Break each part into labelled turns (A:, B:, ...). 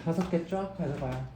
A: 5개 쫙 가져가요.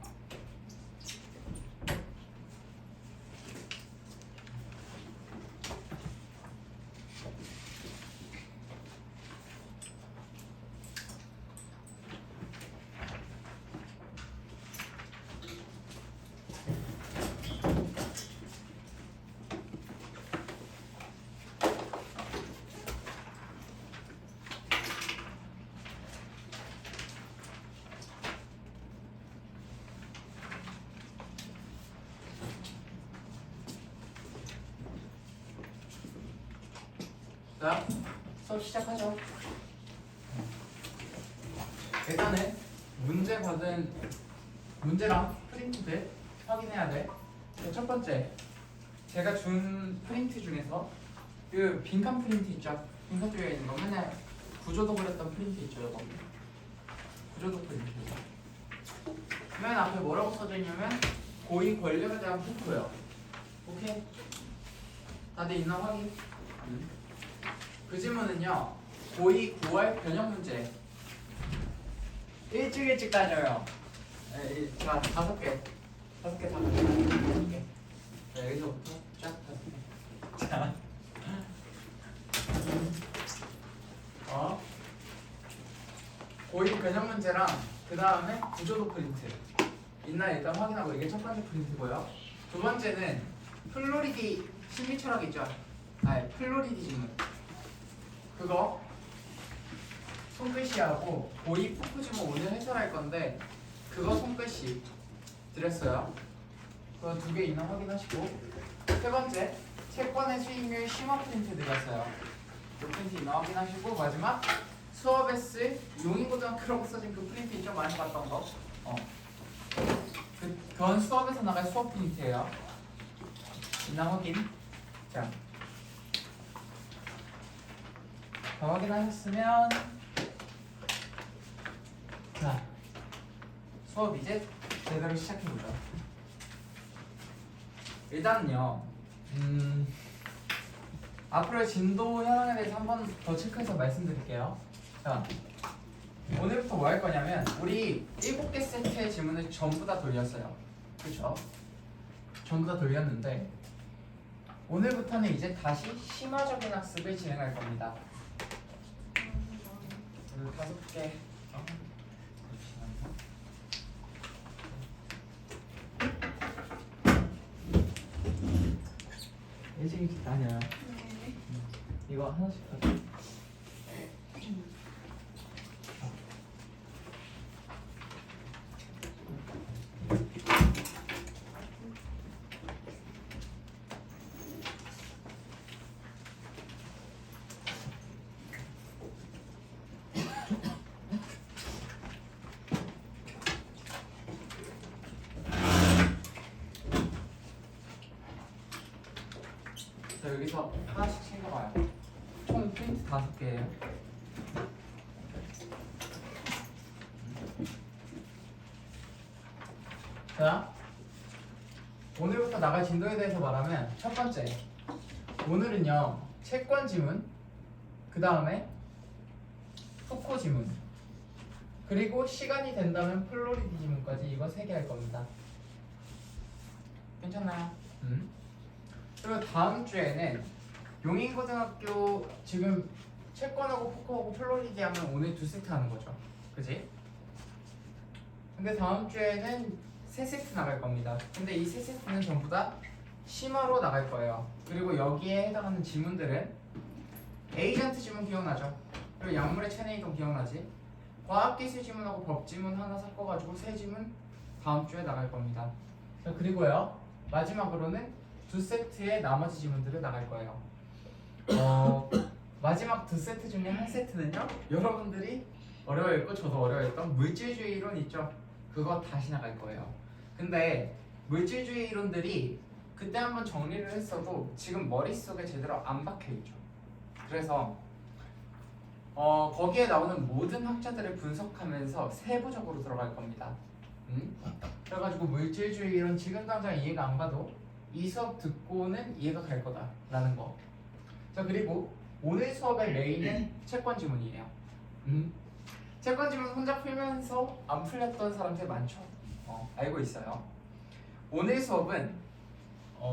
A: 자, 수업 시작하죠. 일단은 문제 받은 문제랑 프린트들 확인해야 돼. 첫 번째, 제가 준 프린트 중에서 그 빈칸 프린트 있죠? 빈칸 쪽에 있는 거 맨날 구조도 그렸던 프린트 있죠, 이거. 구조도 프린트. 맨 앞에 뭐라고 써져 있냐면 고위 권력에 대한 폭로요. 오케이? 다들 있나 확인? 그 질문은요, 고의 9월 변형 문제. 일찍 따져요. 자, 5개. 5개 다 가져갈게. 자, 여기서부터 쫙 5개. 자. 고의 변형 문제랑 그 다음에 구조도 프린트. 있나 일단 확인하고 이게 첫 번째 프린트고요. 두 번째는 플로리디 심리 철학 있죠? 아니, 플로리디 질문. 그거 손글씨하고 고의 푸크 지문 오늘 해설할 건데 그거 손글씨 드렸어요. 그거 2개 있나 확인하시고, 세 번째 채권의 수익률 심화 프린트 드렸어요. 그 프린트 있나 확인하시고, 마지막 수업에 쓸 용인고등학교라고 써진 그 프린트 있죠? 많이 봤던 거. 그건 수업에서 나갈 수업 프린트예요. 있나 확인. 자, 다 확인하셨으면 자, 수업 이제 제대로 시작해보자. 일단은요, 앞으로의 진도 현황에 대해서 한 번 더 체크해서 말씀드릴게요. 자, 오늘부터 뭐 할 거냐면 우리 7개 세트의 질문을 전부 다 돌렸어요. 그렇죠? 전부 다 돌렸는데 오늘부터는 이제 다시 심화적인 학습을 진행할 겁니다. 5개. 일찍 다녀요. 이거 하나씩 가져. 자, 여기서 하나씩 챙겨봐요. 총 프린트 5개예요. 자, 오늘부터 나갈 진도에 대해서 말하면 첫 번째, 오늘은요 채권 지문, 그 다음에 푸코 지문, 그리고 시간이 된다면 플로리디 지문까지 이거 3개 할 겁니다. 괜찮나요? 그리고 다음 주에는 용인고등학교 지금 채권하고 푸코하고 플로리디 하면 오늘 2세트 하는 거죠. 그지? 근데 다음 주에는 3세트 나갈 겁니다. 근데 이 3세트는 전부 다 심화로 나갈 거예요. 그리고 여기에 해당하는 지문들은 에이전트 지문 기억나죠? 그리고 약물의 체내 이동 기억나지? 과학기술 지문하고 법지문 하나 섞어가지고 새 지문 다음 주에 나갈 겁니다. 자, 그리고요 마지막으로는 2세트의 나머지 지문들을 나갈 거예요. 마지막 2세트 중에 한 세트는요 여러분들이 어려워했고 저도 어려워했던 물질주의 이론 있죠? 그거 다시 나갈 거예요. 근데 물질주의 이론들이 그때 한번 정리를 했어도 지금 머릿속에 제대로 안 박혀있죠. 그래서 거기에 나오는 모든 학자들을 분석하면서 세부적으로 들어갈 겁니다. 그래가지고 물질주의 이론 지금 당장 이해가 안 가도 이 수업 듣고는 이해가 갈 거다라는 거. 자, 그리고 오늘 수업의 메인은 채권 지문이에요. 채권 지문 혼자 풀면서 안 풀렸던 사람들 많죠. 알고 있어요. 오늘 수업은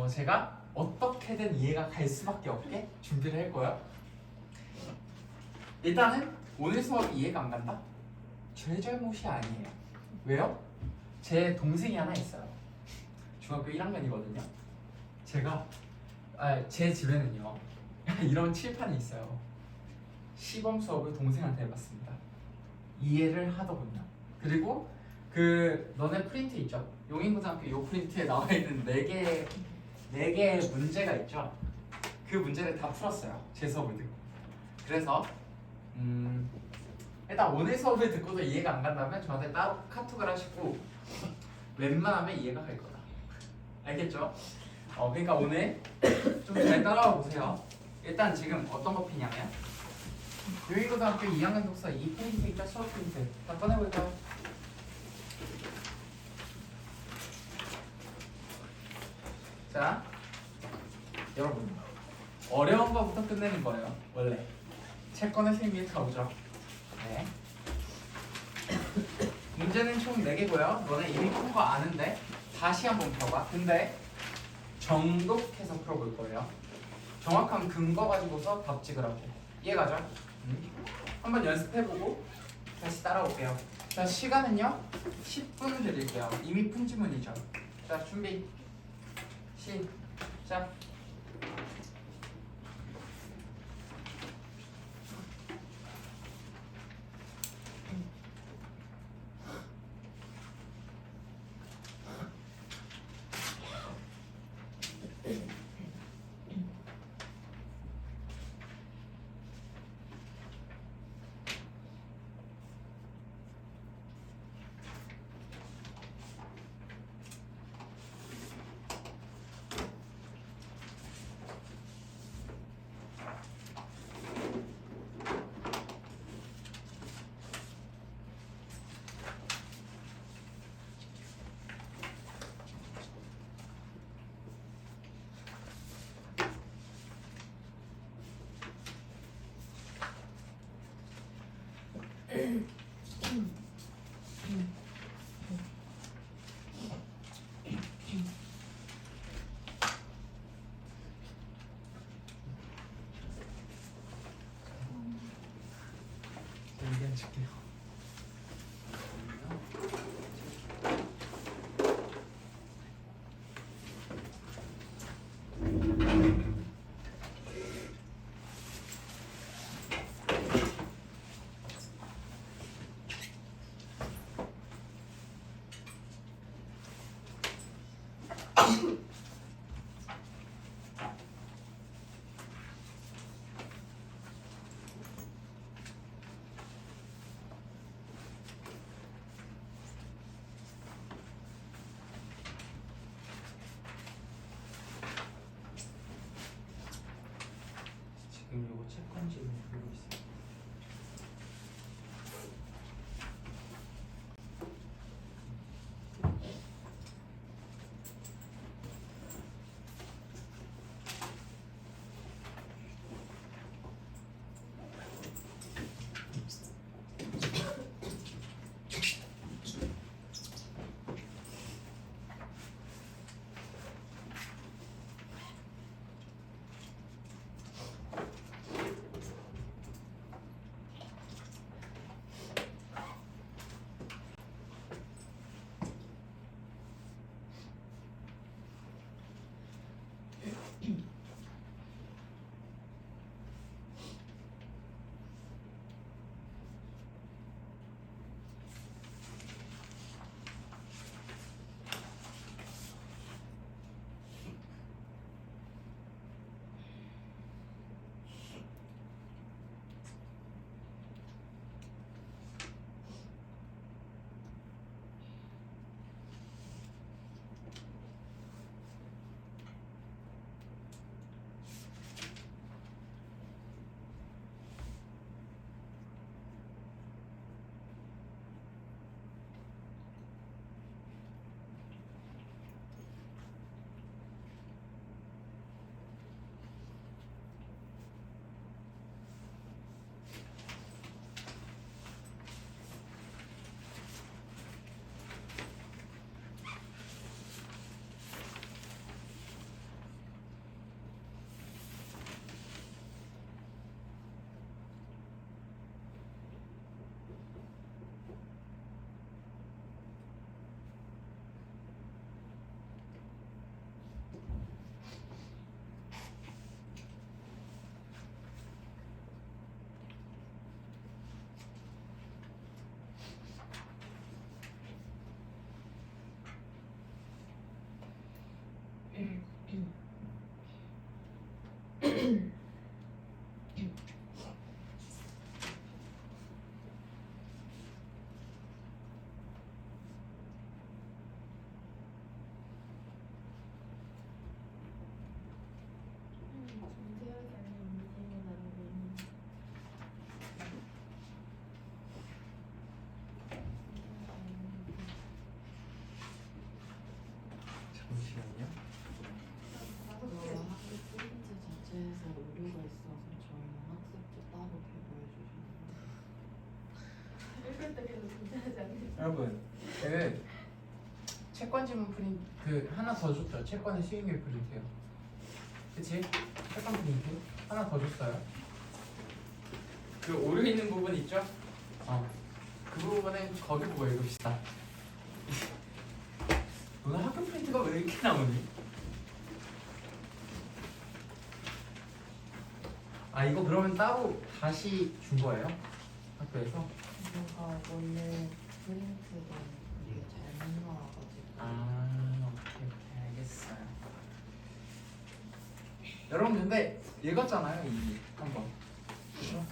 A: 제가 어떻게든 이해가 갈 수밖에 없게 준비를 할 거예요. 일단은 오늘 수업이 이해가 안 간다? 제 잘못이 아니에요. 왜요? 제 동생이 하나 있어요. 중학교 1학년이거든요. 제 집에는요 이런 칠판이 있어요. 시범 수업을 동생한테 해봤습니다. 이해를 하더군요. 그리고 너네 프린트 있죠? 용인고등학교 요 프린트에 나와 있는 4개의 문제가 있죠? 그 문제를 다 풀었어요. 제 수업을 듣고. 그래서 일단 오늘 수업을 듣고도 이해가 안 간다면 저한테 따로 카톡을 하시고 웬만하면 이해가 갈 거다. 알겠죠? 그러니까 오늘 좀 잘 따라와 보세요. 일단 지금 어떤 거 피냐면 용인고등학교 2학년 독서 2프린트 있죠? 수업 프린트 다 꺼내볼까요? 자, 여러분 어려운 거부터 끝내는 거예요. 원래 채권의 생리에 가보죠. 네. 문제는 총 4개고요. 너네 이미 푼 거 아는데 다시 한번 펴봐. 근데 정독해서 풀어볼 거예요. 정확한 근거 가지고서 답 찍으라고. 이해가죠? 한번 연습해보고 다시 따라올게요. 자, 시간은요 10분 드릴게요. 이미 푼 지문이죠. 자, 준비 시작. 의견 줄게요. 지금 요거 채권 지문 보고 있어요.
B: 정세혁이 아닌 움직임을 나누고 있는
A: 잠시만요.
B: 학습 프린트 자체에서 오류가 있어서 저희는 학습지 따로 배부해 주셨는데
C: 읽을 때 계속 긴장하지 않겠어요?
A: 여러분, 그 채권 지문 프린트 그 하나 더 줬죠. 채권의 수익률 프린트요. 그치? 채권 프린트 하나 더 줬어요. 그 오류 있는 부분 있죠? 그 부분은 거기 보고 읽읍시다. 오늘 학교 프린트가 왜 이렇게 나오니? 아 이거 그러면 따로 다시 준 거예요? 학교에서?
B: 제가 원래 프린트가 이게 잘못 나와가지고
A: 오케이 알겠어요. 여러분 근데 읽었잖아요 이미 한번. 그죠?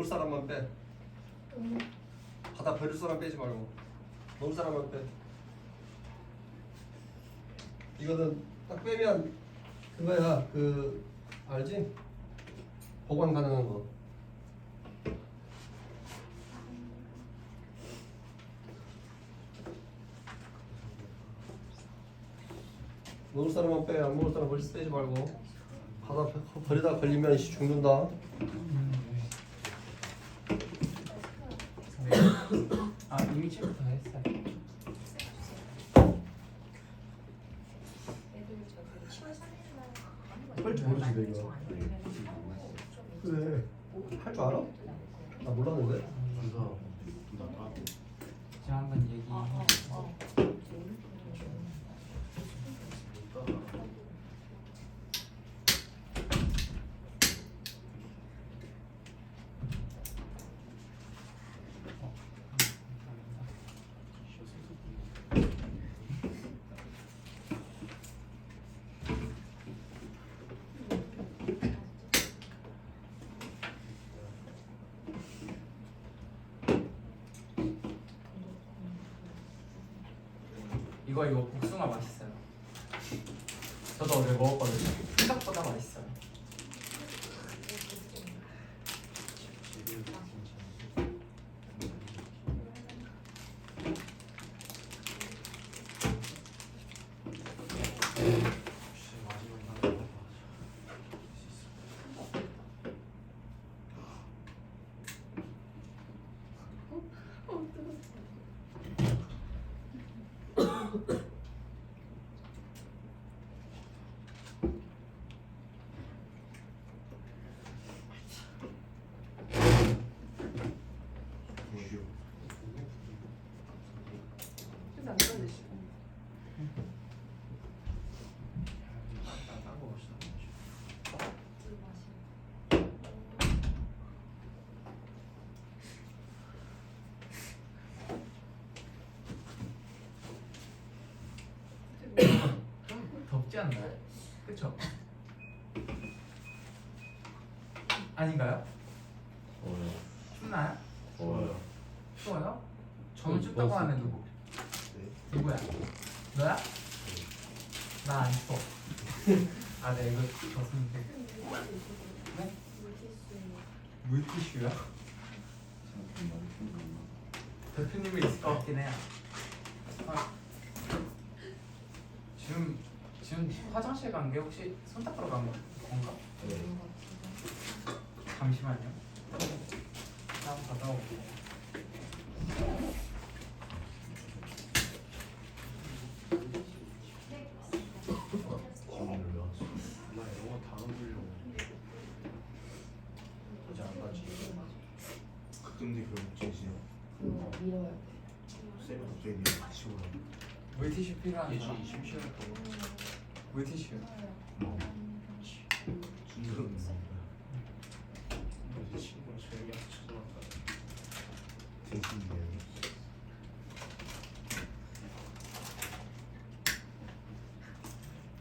D: 놓을 사람만 빼. 받아 버릴 사람 빼지 말고 놓을 사람만 빼. 이거는 딱 빼면 그거야. 그 알지? 보관 가능한 거. 놓을 사람만 빼. 안 놓을 사람 빼지 말고. 받아 버리다 걸리면 죽는다.
A: 네. 아 이미 체크 다 했어요.
D: 할 줄 모르지 내가. 그래. 할 줄 알아? 나 몰랐는데.
A: 제가 한번 얘기. 이거 복숭아 맛있어요. 저도 어제 먹었거든요. 생각보다 맛있어요.
C: 그래서 안 떨어지시.
A: 좀 덥지 않나요? 그쵸? 아닌가요? 춥나요? 추워요? 저는 춥다고 하면 누구? 누구야? 너야? 나 안 추워. 아, 네, 이거 졌으면 네? 물티슈요? 대표님이 있을 것 같긴 해요. 아, 지금 화장실 간 게 혹시 손 닦으러 간 건가? 잠시만요. 한번 갔다 올게요.
C: 그거 밀어야 돼.
A: 물티슈 필요한 사람? 물티슈.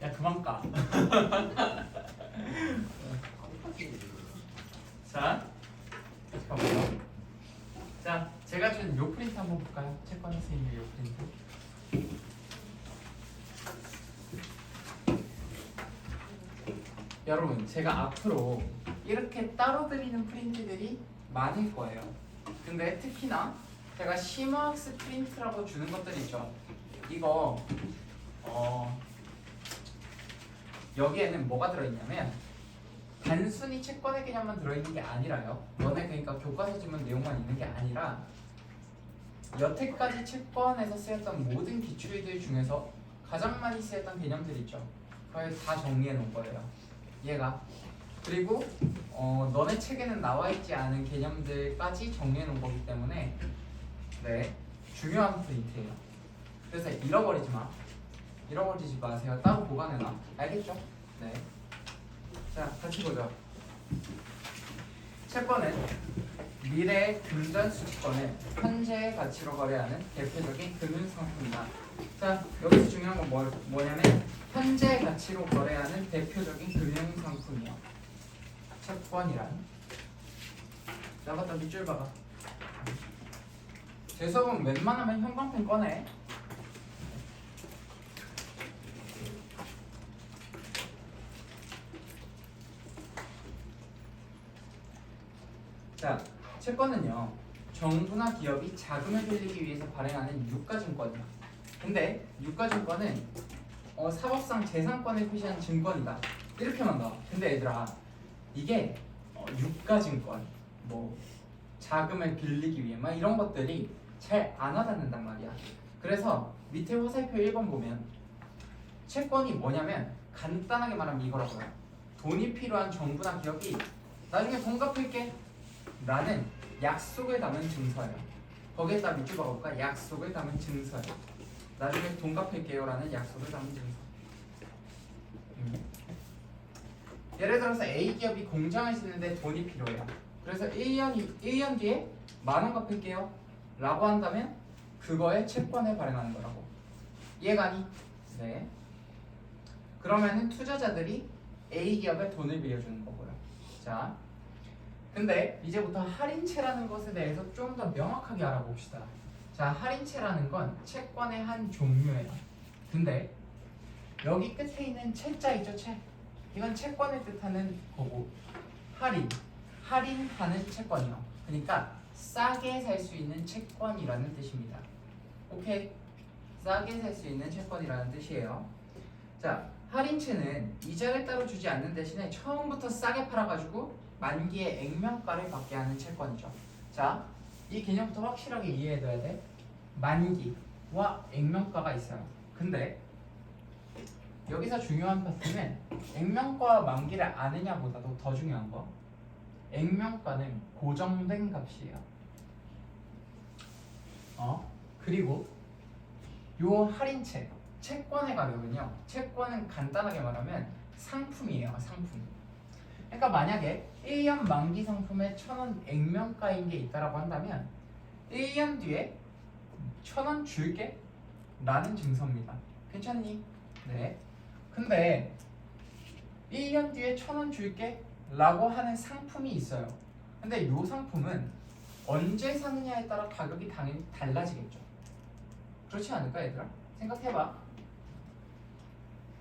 A: 야 그만 까. 자, 잠깐만요. 자, 제가 준 요 프린트 한번 볼까요? 채권 선생님의 요 프린트. 여러분, 제가 앞으로 이렇게 따로 드리는 프린트들이 많을 거예요. 근데 특히나 제가 심화학습 프린트라고 주는 것들 있죠. 이거 여기에는 뭐가 들어있냐면 단순히 채권의 개념만 들어있는 게 아니라요. 너네 그러니까 교과서 지문 내용만 있는 게 아니라 여태까지 채권에서 쓰였던 모든 기출들 중에서 가장 많이 쓰였던 개념들 있죠. 그걸 다 정리해 놓은 거예요. 얘가. 그리고 너네 책에는 나와 있지 않은 개념들까지 정리해 놓은 거기 때문에 네, 중요한 프린트예요. 그래서 잃어버리지 마세요. 따로 보관해놔. 알겠죠? 네. 자, 같이 보죠. 채권은 미래의 금전 수익권을 현재의 가치로 거래하는 대표적인 금융상품이다. 자, 여기서 중요한 건 뭐냐면 현재 가치로 거래하는 대표적인 금융상품이요. 채권이란 나갔다 밑줄 봐봐. 제 수업은 웬만하면 형광펜 꺼내. 자, 채권은요 정부나 기업이 자금을 빌리기 위해서 발행하는 유가증권이야. 근데 유가증권은 사법상 재산권을 표시한 증권이다 이렇게만 나와. 근데 얘들아 이게 유가증권 뭐 자금을 빌리기 위해 막 이런 것들이 잘 안 와닿는단 말이야. 그래서 밑에 화살표 1번 보면 채권이 뭐냐면 간단하게 말하면 이거라고요. 돈이 필요한 정부나 기업이 나중에 돈 갚을게 라는 약속을 담은 증서예요. 거기에다 밑줄 박아볼까? 약속을 담은 증서예요. 나중에 돈 갚을게요 라는 약속을 담은 증서. 예를 들어서 A기업이 공장을 짓는데 돈이 필요해요. 그래서 1년 뒤에 10,000원 갚을게요 라고 한다면 그거에 채권을 발행하는 거라고. 이해가니? 네. 그러면은 투자자들이 A기업에 돈을 빌려주는 거고요. 자, 근데 이제부터 할인채라는 것에 대해서 좀 더 명확하게 알아봅시다. 자, 할인채라는 건 채권의 한 종류예요. 근데 여기 끝에 있는 채자 있죠? 채. 이건 채권을 뜻하는 거고 할인하는 채권이요. 그러니까 싸게 살 수 있는 채권이라는 뜻입니다. 오케이? 싸게 살 수 있는 채권이라는 뜻이에요. 자, 할인채는 이자를 따로 주지 않는 대신에 처음부터 싸게 팔아가지고 만기에 액면가를 받게 하는 채권이죠. 자, 이 개념부터 확실하게 이해해둬야 돼. 만기와 액면가가 있어요. 근데 여기서 중요한 파트는 액면가와 만기를 아느냐보다도 더 중요한 거, 액면가는 고정된 값이에요. 그리고 요 할인채 채권의 가격은요, 채권은 간단하게 말하면 상품이에요. 상품. 그러니까 만약에 1년 만기 상품에 1,000원 액면가인 게 있다라고 한다면 1년 뒤에 1,000원 줄게 라는 증서입니다. 괜찮니? 네. 근데 1년 뒤에 1,000원 줄게 라고 하는 상품이 있어요. 근데 이 상품은 언제 사느냐에 따라 가격이 당연히 달라지겠죠. 그렇지 않을까 얘들아? 생각해봐.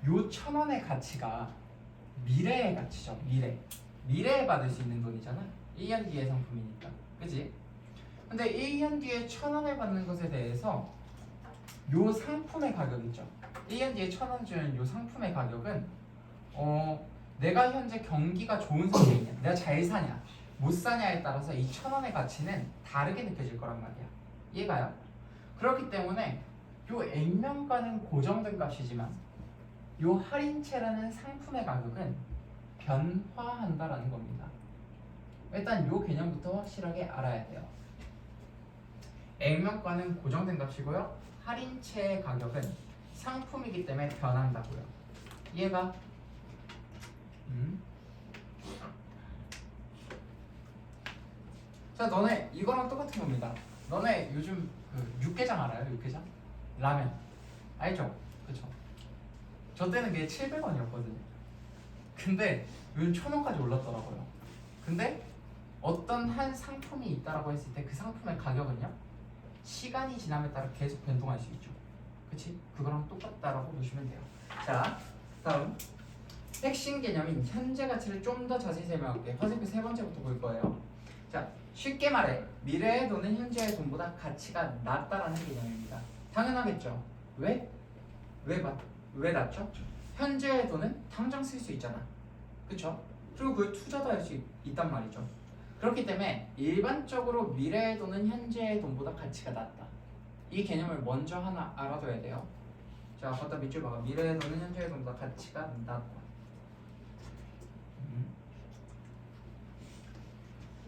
A: 요 1,000원의 가치가 미래의 가치죠. 미래에 받을 수 있는 돈이잖아. 1년 뒤의 상품이니까. 그치? 근데 1년 뒤에 1,000원을 받는 것에 대해서 요 상품의 가격 있죠. 1년 뒤에 1,000원 주는 요 상품의 가격은 내가 현재 경기가 좋은 상태이냐, 내가 잘 사냐, 못 사냐에 따라서 이 1,000원의 가치는 다르게 느껴질 거란 말이야. 이해가요? 그렇기 때문에 요 액면가는 고정된 값이지만 요 할인채라는 상품의 가격은 변화한다라는 겁니다. 일단 요 개념부터 확실하게 알아야 돼요. 액면가는 고정된 값이고요. 할인채의 가격은 상품이기 때문에 변한다고요. 이해가? 자, 너네 이거랑 똑같은 겁니다. 너네 요즘 그 육개장 알아요? 육개장? 라면 알죠? 그쵸? 저 때는 그게 700원이었거든요. 근데 요즘 1,000원까지 올랐더라고요. 근데 어떤 한 상품이 있다라고 했을 때 그 상품의 가격은요, 시간이 지남에 따라 계속 변동할 수 있죠. 그치? 그거랑 똑같다라고 보시면 돼요. 자, 다음 핵심 개념인 현재 가치를 좀 더 자세히 설명할게요. 화살표 세 번째부터 볼 거예요. 자, 쉽게 말해 미래의 돈은 현재의 돈보다 가치가 낮다라는 개념입니다. 당연하겠죠. 왜 낮죠? 현재의 돈은 당장 쓸 수 있잖아. 그쵸? 그리고 그걸 투자도 할 수 있단 말이죠. 그렇기 때문에 일반적으로 미래의 돈은 현재의 돈보다 가치가 낮다. 이 개념을 먼저 하나 알아둬야 돼요. 자, 갖다 밑줄 봐봐. 미래의 돈은 현재의 돈보다 가치가 낮다.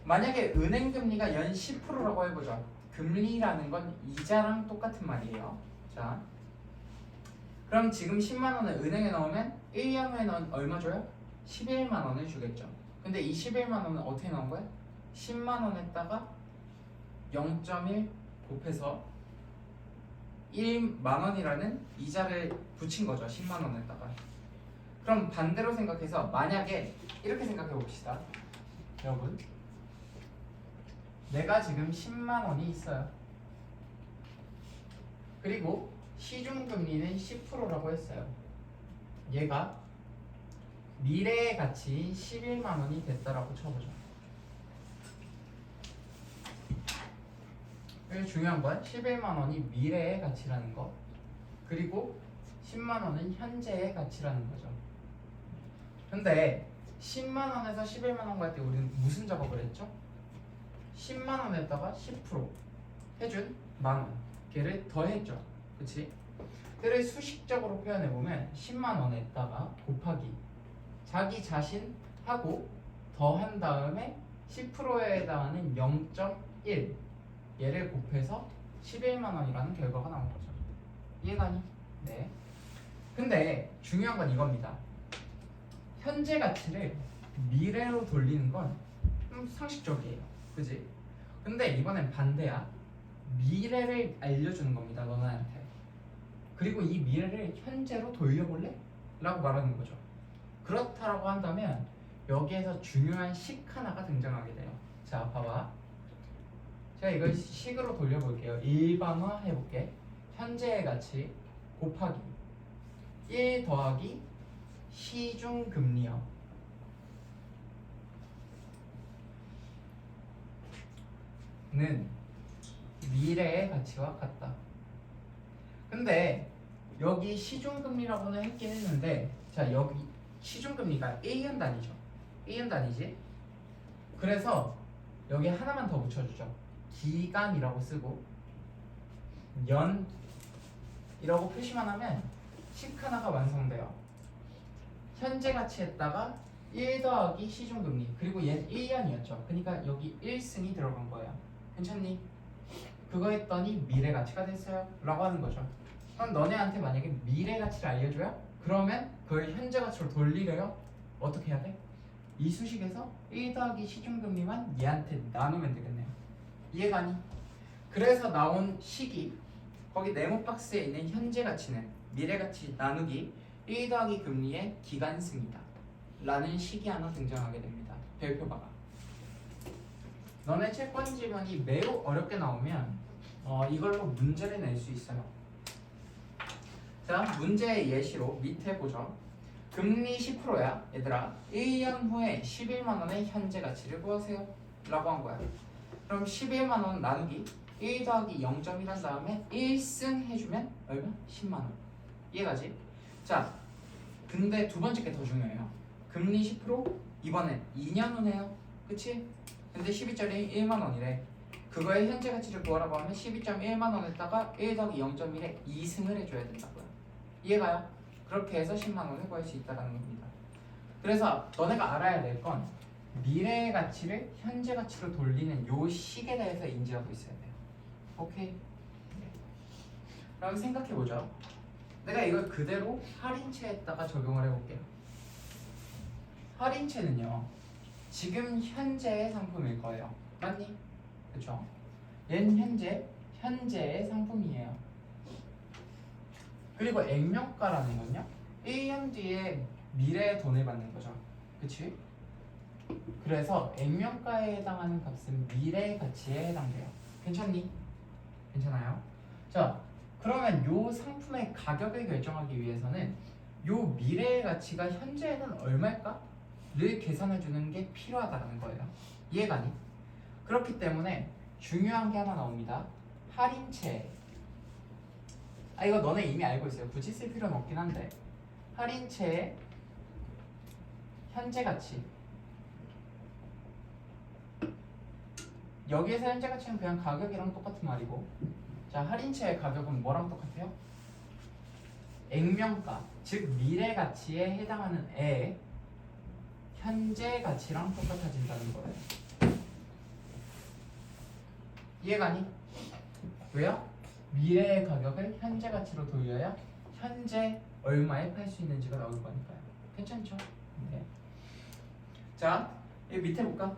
A: 만약에 은행 금리가 연 10%라고 해보죠. 금리라는 건 이자랑 똑같은 말이에요. 자, 그럼 지금 10만 원을 은행에 넣으면 1년 후에 넣으면 얼마 줘요? 11만 원을 주겠죠. 근데 이 11만 원은 어떻게 넣은 거야? 10만 원에다가 0.1 곱해서 1만 원이라는 이자를 붙인 거죠. 10만 원에다가. 그럼 반대로 생각해서 만약에 이렇게 생각해 봅시다. 여러분, 내가 지금 10만 원이 있어요. 그리고 시중금리는 10%라고 했어요. 얘가 미래의 가치인 11만 원이 됐다라고 쳐보죠. 여기 중요한 건 11만 원이 미래의 가치라는 거, 그리고 10만 원은 현재의 가치라는 거죠. 근데 10만 원에서 11만 원 갈 때 우리는 무슨 작업을 했죠? 10만 원에다가 10% 해준 만 원, 걔를 더했죠. 그치? 그를 수식적으로 표현해보면 10만 원에다가 곱하기 자기 자신하고 더한 다음에 10%에 해당하는 0.1 얘를 곱해서 11만 원이라는 결과가 나온 거죠. 이해가니? 네. 근데 중요한 건 이겁니다. 현재 가치를 미래로 돌리는 건 상식적이에요. 그지? 근데 이번엔 반대야. 미래를 알려주는 겁니다. 너네한테. 그리고 이 미래를 현재로 돌려볼래? 라고 말하는 거죠. 그렇다라고 한다면 여기에서 중요한 식 하나가 등장하게 돼요. 자, 봐봐. 제가 이걸 식으로 돌려볼게요. 일반화 해볼게. 현재의 가치 곱하기 1 더하기 시중금리요. 는 미래의 가치와 같다. 근데 여기 시중금리라고는 했긴 했는데, 자, 여기 시중금리가 1년 단위죠. 1년 단위지. 그래서 여기 하나만 더 붙여주죠. 기간이라고 쓰고 연이라고 표시만 하면 식 하나가 완성돼요. 현재 가치에다가 1 더하기 시중금리, 그리고 얘는 1년이었죠. 그러니까 여기 1승이 들어간 거예요. 괜찮니? 그거 했더니 미래 가치가 됐어요 라고 하는 거죠. 그럼 너네한테 만약에 미래 가치를 알려줘요? 그러면 그걸 현재 가치로 돌리려요? 어떻게 해야 돼? 이 수식에서 1 더하기 시중금리만 얘한테 나누면 되겠네요. 이해가니? 그래서 나온 식이 거기 네모 박스에 있는 현재 가치는 미래 가치 나누기 1 더하기 금리의 기간승이다 라는 식이 하나 등장하게 됩니다. 별표가가. 너네 채권 지문이 매우 어렵게 나오면 이걸로 문제를 낼 수 있어요. 자, 문제의 예시로 밑에 보죠. 금리 10%야 얘들아. 1년 후에 11만 원의 현재 가치를 구하세요 라고 한 거야. 그럼 11만 원 나누기 1 더하기 0.1 한 다음에 1승 해주면 얼마? 10만 원. 이해가지? 자, 근데 두 번째 게 더 중요해요. 금리 10% 이번엔 2년 후네요. 그치? 근데 12.1 1만 원이래. 그거의 현재 가치를 구하라고 하면 12.1만 원에다가 1 더하기 0.1에 2승을 해줘야 된다고요. 이해가요? 그렇게 해서 10만 원을 구할 수 있다는 겁니다. 그래서 너네가 알아야 될 건 미래의 가치를 현재 가치로 돌리는 요 식에 대해서 인지하고 있어야 돼요. 오케이? 네. 그럼 생각해보죠. 내가 이걸 그대로 할인채에다가 적용을 해볼게요. 할인채는요, 지금 현재의 상품일 거예요. 맞니? 그쵸? 얘는 현재의 상품이에요. 그리고 액면가라는 건요, 1년 뒤에 미래의 돈을 받는 거죠. 그치? 그래서 액면가에 해당하는 값은 미래의 가치에 해당돼요. 괜찮니? 괜찮아요? 자, 그러면 요 상품의 가격을 결정하기 위해서는 요 미래의 가치가 현재에는 얼마일까?를 계산해 주는 게 필요하다는 거예요. 이해가니? 그렇기 때문에 중요한 게 하나 나옵니다. 할인채. 이거 너네 이미 알고 있어요. 굳이 쓸 필요는 없긴 한데, 할인채의 현재 가치. 여기에서 현재 가치는 그냥 가격이랑 똑같은 말이고, 자, 할인채의 가격은 뭐랑 똑같아요? 액면가, 즉 미래 가치에 해당하는 애의 현재 가치랑 똑같아진다는 거예요. 이해가니? 왜요? 미래의 가격을 현재 가치로 돌려야 현재 얼마에 팔 수 있는지가 나올 거니까요. 괜찮죠? 네. 자, 여기 밑에 볼까?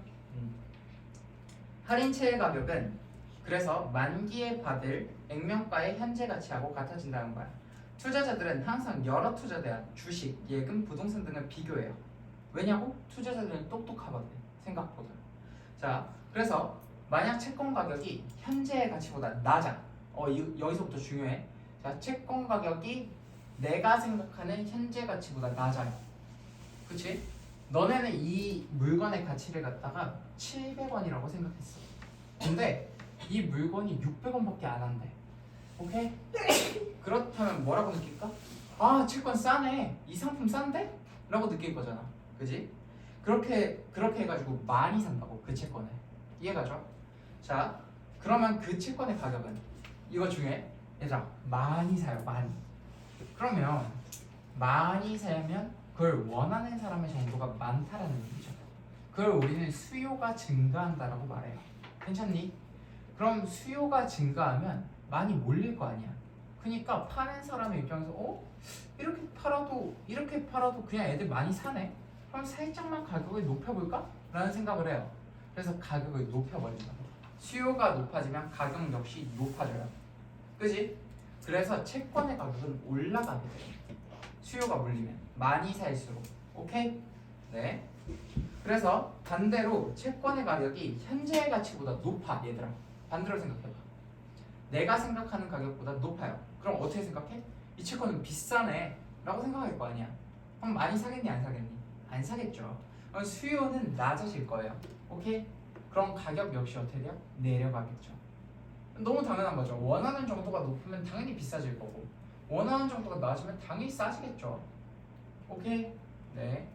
A: 할인채의 가격은 그래서 만기에 받을 액면가의 현재 가치하고 같아진다는 거야. 투자자들은 항상 여러 투자대한 주식, 예금, 부동산 등을 비교해요. 왜냐고? 투자자들은 똑똑하거든, 생각보다. 자, 그래서 만약 채권 가격이 현재의 가치보다 낮아. 여기서부터 중요해. 자, 채권 가격이 내가 생각하는 현재 가치보다 낮아요. 그치? 너네는 이 물건의 가치를 갖다가 700원이라고 생각했어. 근데 이 물건이 600원밖에 안 한대. 오케이? 그렇다면 뭐라고 느낄까? 아, 채권 싸네. 이 상품 싼데? 라고 느낄 거잖아. 그지? 그렇게 해가지고 많이 산다고, 그 채권을. 이해가죠? 자, 그러면 그 채권의 가격은, 이거 중에 얘들아, 많이 사요. 많이. 그러면 많이 사면 그걸 원하는 사람의 정도가 많다라는 얘기죠. 그걸 우리는 수요가 증가한다라고 말해요. 괜찮니? 그럼 수요가 증가하면 많이 몰릴 거 아니야. 그러니까 파는 사람의 입장에서 이렇게 팔아도 그냥 애들 많이 사네. 그럼 살짝만 가격을 높여볼까? 라는 생각을 해요. 그래서 가격을 높여버린다. 수요가 높아지면 가격 역시 높아져요. 그지? 그래서 채권의 가격은 올라가게 돼요. 수요가 몰리면 많이 살수록. 오케이? 네. 그래서 반대로 채권의 가격이 현재의 가치보다 높아. 얘들아, 반대로 생각해봐. 내가 생각하는 가격보다 높아요. 그럼 어떻게 생각해? 이 채권은 비싸네 라고 생각할 거 아니야. 그럼 많이 사겠니 안 사겠니? 안 사겠죠. 그럼 수요는 낮아질 거예요. 오케이? 그럼 가격 역시 어떻게 돼요? 내려가겠죠. 너무 당연한 거죠. 원하는 정도가 높으면 당연히 비싸질 거고, 원하는 정도가 낮으면 당연히 싸지겠죠. 오케이? 네.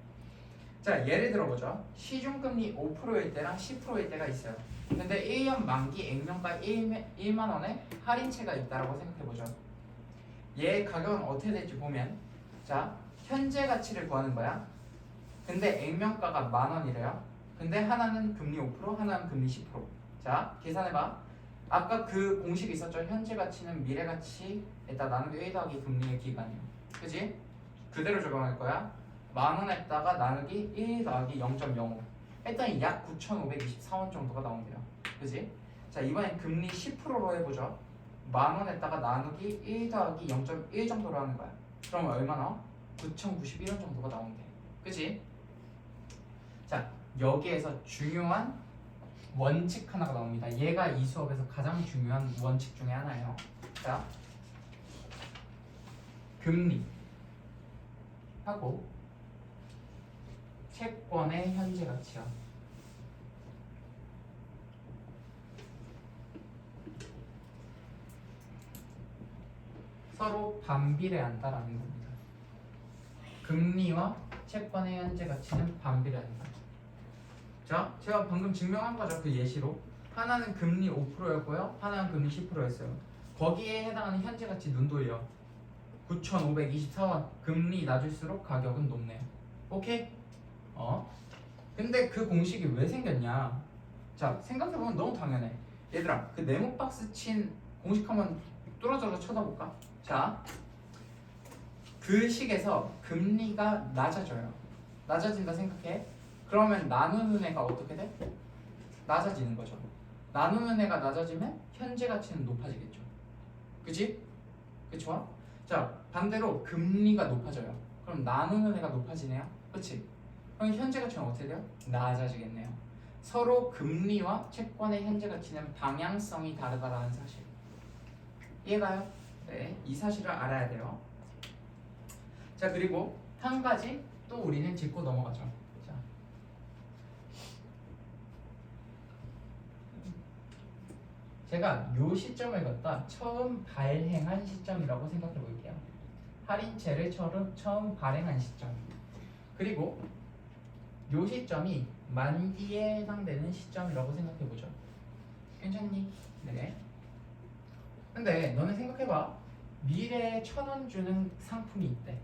A: 자, 예를 들어보죠. 시중금리 5%일 때랑 10%일 때가 있어요. 근데 1년 만기 액면가 1만 원에 할인채가 있다라고 생각해보죠. 얘 가격은 어떻게 될지 보면, 자, 현재 가치를 구하는 거야. 근데 액면가가 10,000원이래요. 근데 하나는 금리 5%, 하나는 금리 10%. 자, 계산해봐. 아까 그 공식이 있었죠. 현재 가치는 미래 가치에다 나누기 1 더하기 금리의 기간이요. 그지? 그대로 적용할 거야. 10,000원에다가 나누기 1 더하기 0.05 했더니 약 9,524원 정도가 나온대요. 그지? 자, 이번엔 금리 10%로 해보죠. 10,000원에다가 나누기 1 더하기 0.1 정도로 하는 거야. 그럼 얼마나? 9,091원 정도가 나온대. 그지? 자, 여기에서 중요한 원칙 하나가 나옵니다. 얘가 이 수업에서 가장 중요한 원칙 중에 하나예요. 자, 금리 하고 채권의 현재 가치요. 서로 반비례한다라는 겁니다. 금리와 채권의 현재 가치는 반비례한다. 자, 제가 방금 증명한 거죠. 그 예시로 하나는 금리 5%였고요, 하나는 금리 10%였어요. 거기에 해당하는 현재 가치 눈 돌려 9,524원. 금리 낮을수록 가격은 높네요. 오케이? 근데 그 공식이 왜 생겼냐? 자, 생각해보면 너무 당연해. 얘들아, 그 네모 박스 친 공식 한번 뚫어져서 쳐다볼까? 자, 그 식에서 금리가 낮아져요. 낮아진다 생각해. 그러면 나누는 애가 어떻게 돼? 낮아지는 거죠. 나누는 애가 낮아지면 현재 가치는 높아지겠죠. 그치? 그쵸? 자, 반대로 금리가 높아져요. 그럼 나누는 애가 높아지네요. 그치? 그럼 현재 가치는 어떻게 돼요? 낮아지겠네요. 서로 금리와 채권의 현재 가치는 방향성이 다르다라는 사실. 이해가요? 네, 이 사실을 알아야 돼요. 자, 그리고 한 가지 또 우리는 짚고 넘어가죠. 자, 제가 요 시점을 갖다 처음 발행한 시점이라고 생각해 볼게요. 할인채를 처음 발행한 시점. 그리고 요 시점이 만기에 해당되는 시점이라고 생각해 보죠. 괜찮니? 네. 근데 너네 생각해봐. 미래에 1,000원 주는 상품이 있대.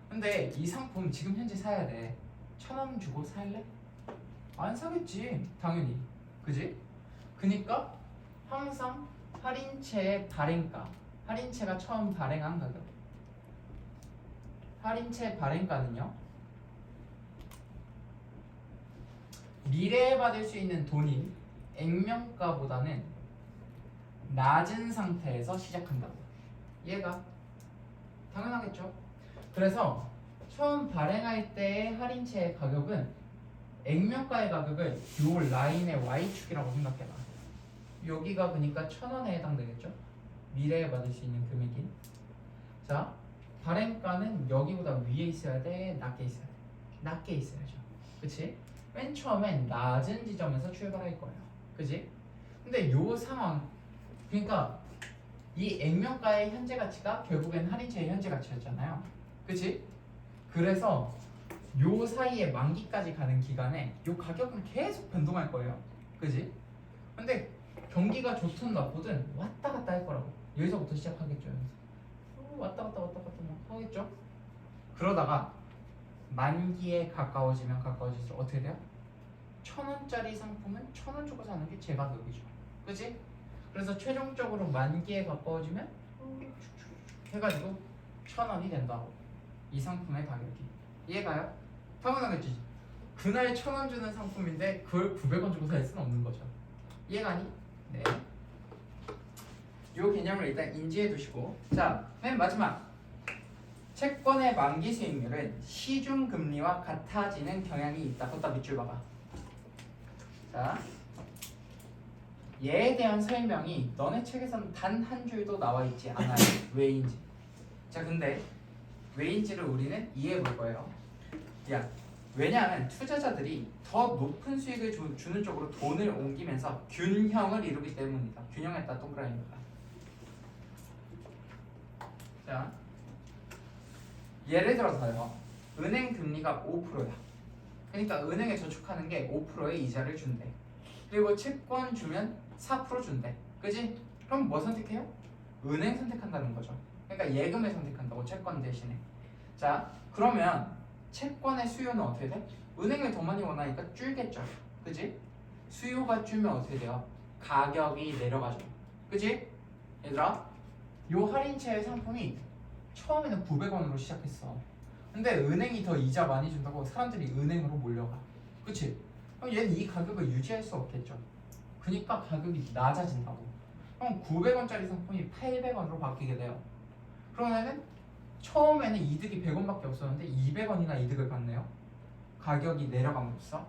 A: 근데 이 상품 지금 현재 사야 돼. 1,000원 주고 살래? 안 사겠지, 당연히. 그지? 그니까 항상 할인채의 발행가, 할인채가 처음 발행한 가격, 할인채 발행가는요, 미래에 받을 수 있는 돈인 액면가보다는 낮은 상태에서 시작한다고. 얘가 당연하겠죠. 그래서 처음 발행할 때의 할인채의 가격은 액면가의 가격을 요 라인의 y축이라고 생각해봐. 여기가 그러니까 1,000원에 해당되겠죠? 미래에 받을 수 있는 금액인. 자, 발행가는 여기보다 위에 있어야 돼? 낮게 있어야 돼? 낮게 있어야죠. 그치? 맨 처음엔 낮은 지점에서 출발할 거예요. 그치? 근데 요 상황, 그러니까 이 액면가의 현재 가치가 결국엔 할인처의 현재 가치였잖아요. 그치? 그래서 요 사이에 만기까지 가는 기간에 요 가격은 계속 변동할 거예요. 그치? 근데 경기가 좋든 나쁘든 왔다 갔다 할 거라고. 여기서부터 시작하겠죠. 여기서. 왔다 갔다 막 하겠죠. 그러다가 만기에 가까워지면 가까워질수록 어떻게 돼요? 1,000원짜리 상품은 1,000원 주고 사는 게 제 가격이죠. 그치? 그래서 최종적으로 만기에 가까워지면 해가지고 1,000원이 된다고. 이 상품의 가격이. 이해가요? 당연하겠지. 그날 1,000원 주는 상품인데 그걸 900원 주고 살 수는 없는 거죠. 이해가니? 네. 요 개념을 일단 인지해 두시고, 자, 맨 마지막 채권의 만기 수익률은 시중 금리와 같아지는 경향이 있다. 걷다 밑줄 봐봐. 자, 얘에 대한 설명이 너네 책에서는 단 한 줄도 나와 있지 않아요. 왜인지. 자, 근데 왜인지를 우리는 이해해 볼 거예요. 야, 왜냐하면 투자자들이 더 높은 수익을 주는 쪽으로 돈을 옮기면서 균형을 이루기 때문이다. 균형했다 동그라미입니다. 자, 예를 들어서요. 은행 금리가 5%야. 그러니까 은행에 저축하는 게 5%의 이자를 준대. 그리고 채권 주면 4% 준대. 그지? 그럼 뭐 선택해요? 은행 선택한다는 거죠. 그러니까 예금을 선택한다고, 채권 대신에. 자, 그러면 채권의 수요는 어떻게 돼? 은행을 더 많이 원하니까 줄겠죠. 그지? 수요가 줄면 어떻게 돼요? 가격이 내려가죠. 그지? 얘들아, 요 할인채의 상품이 처음에는 900원으로 시작했어. 근데 은행이 더 이자 많이 준다고 사람들이 은행으로 몰려가. 그치? 그럼 얘는 이 가격을 유지할 수 없겠죠. 그러니까 가격이 낮아진다고. 그럼 900원짜리 상품이 800원으로 바뀌게 돼요. 그러면은 처음에는 이득이 100원밖에 없었는데 200원이나 이득을 받네요. 가격이 내려감으로써.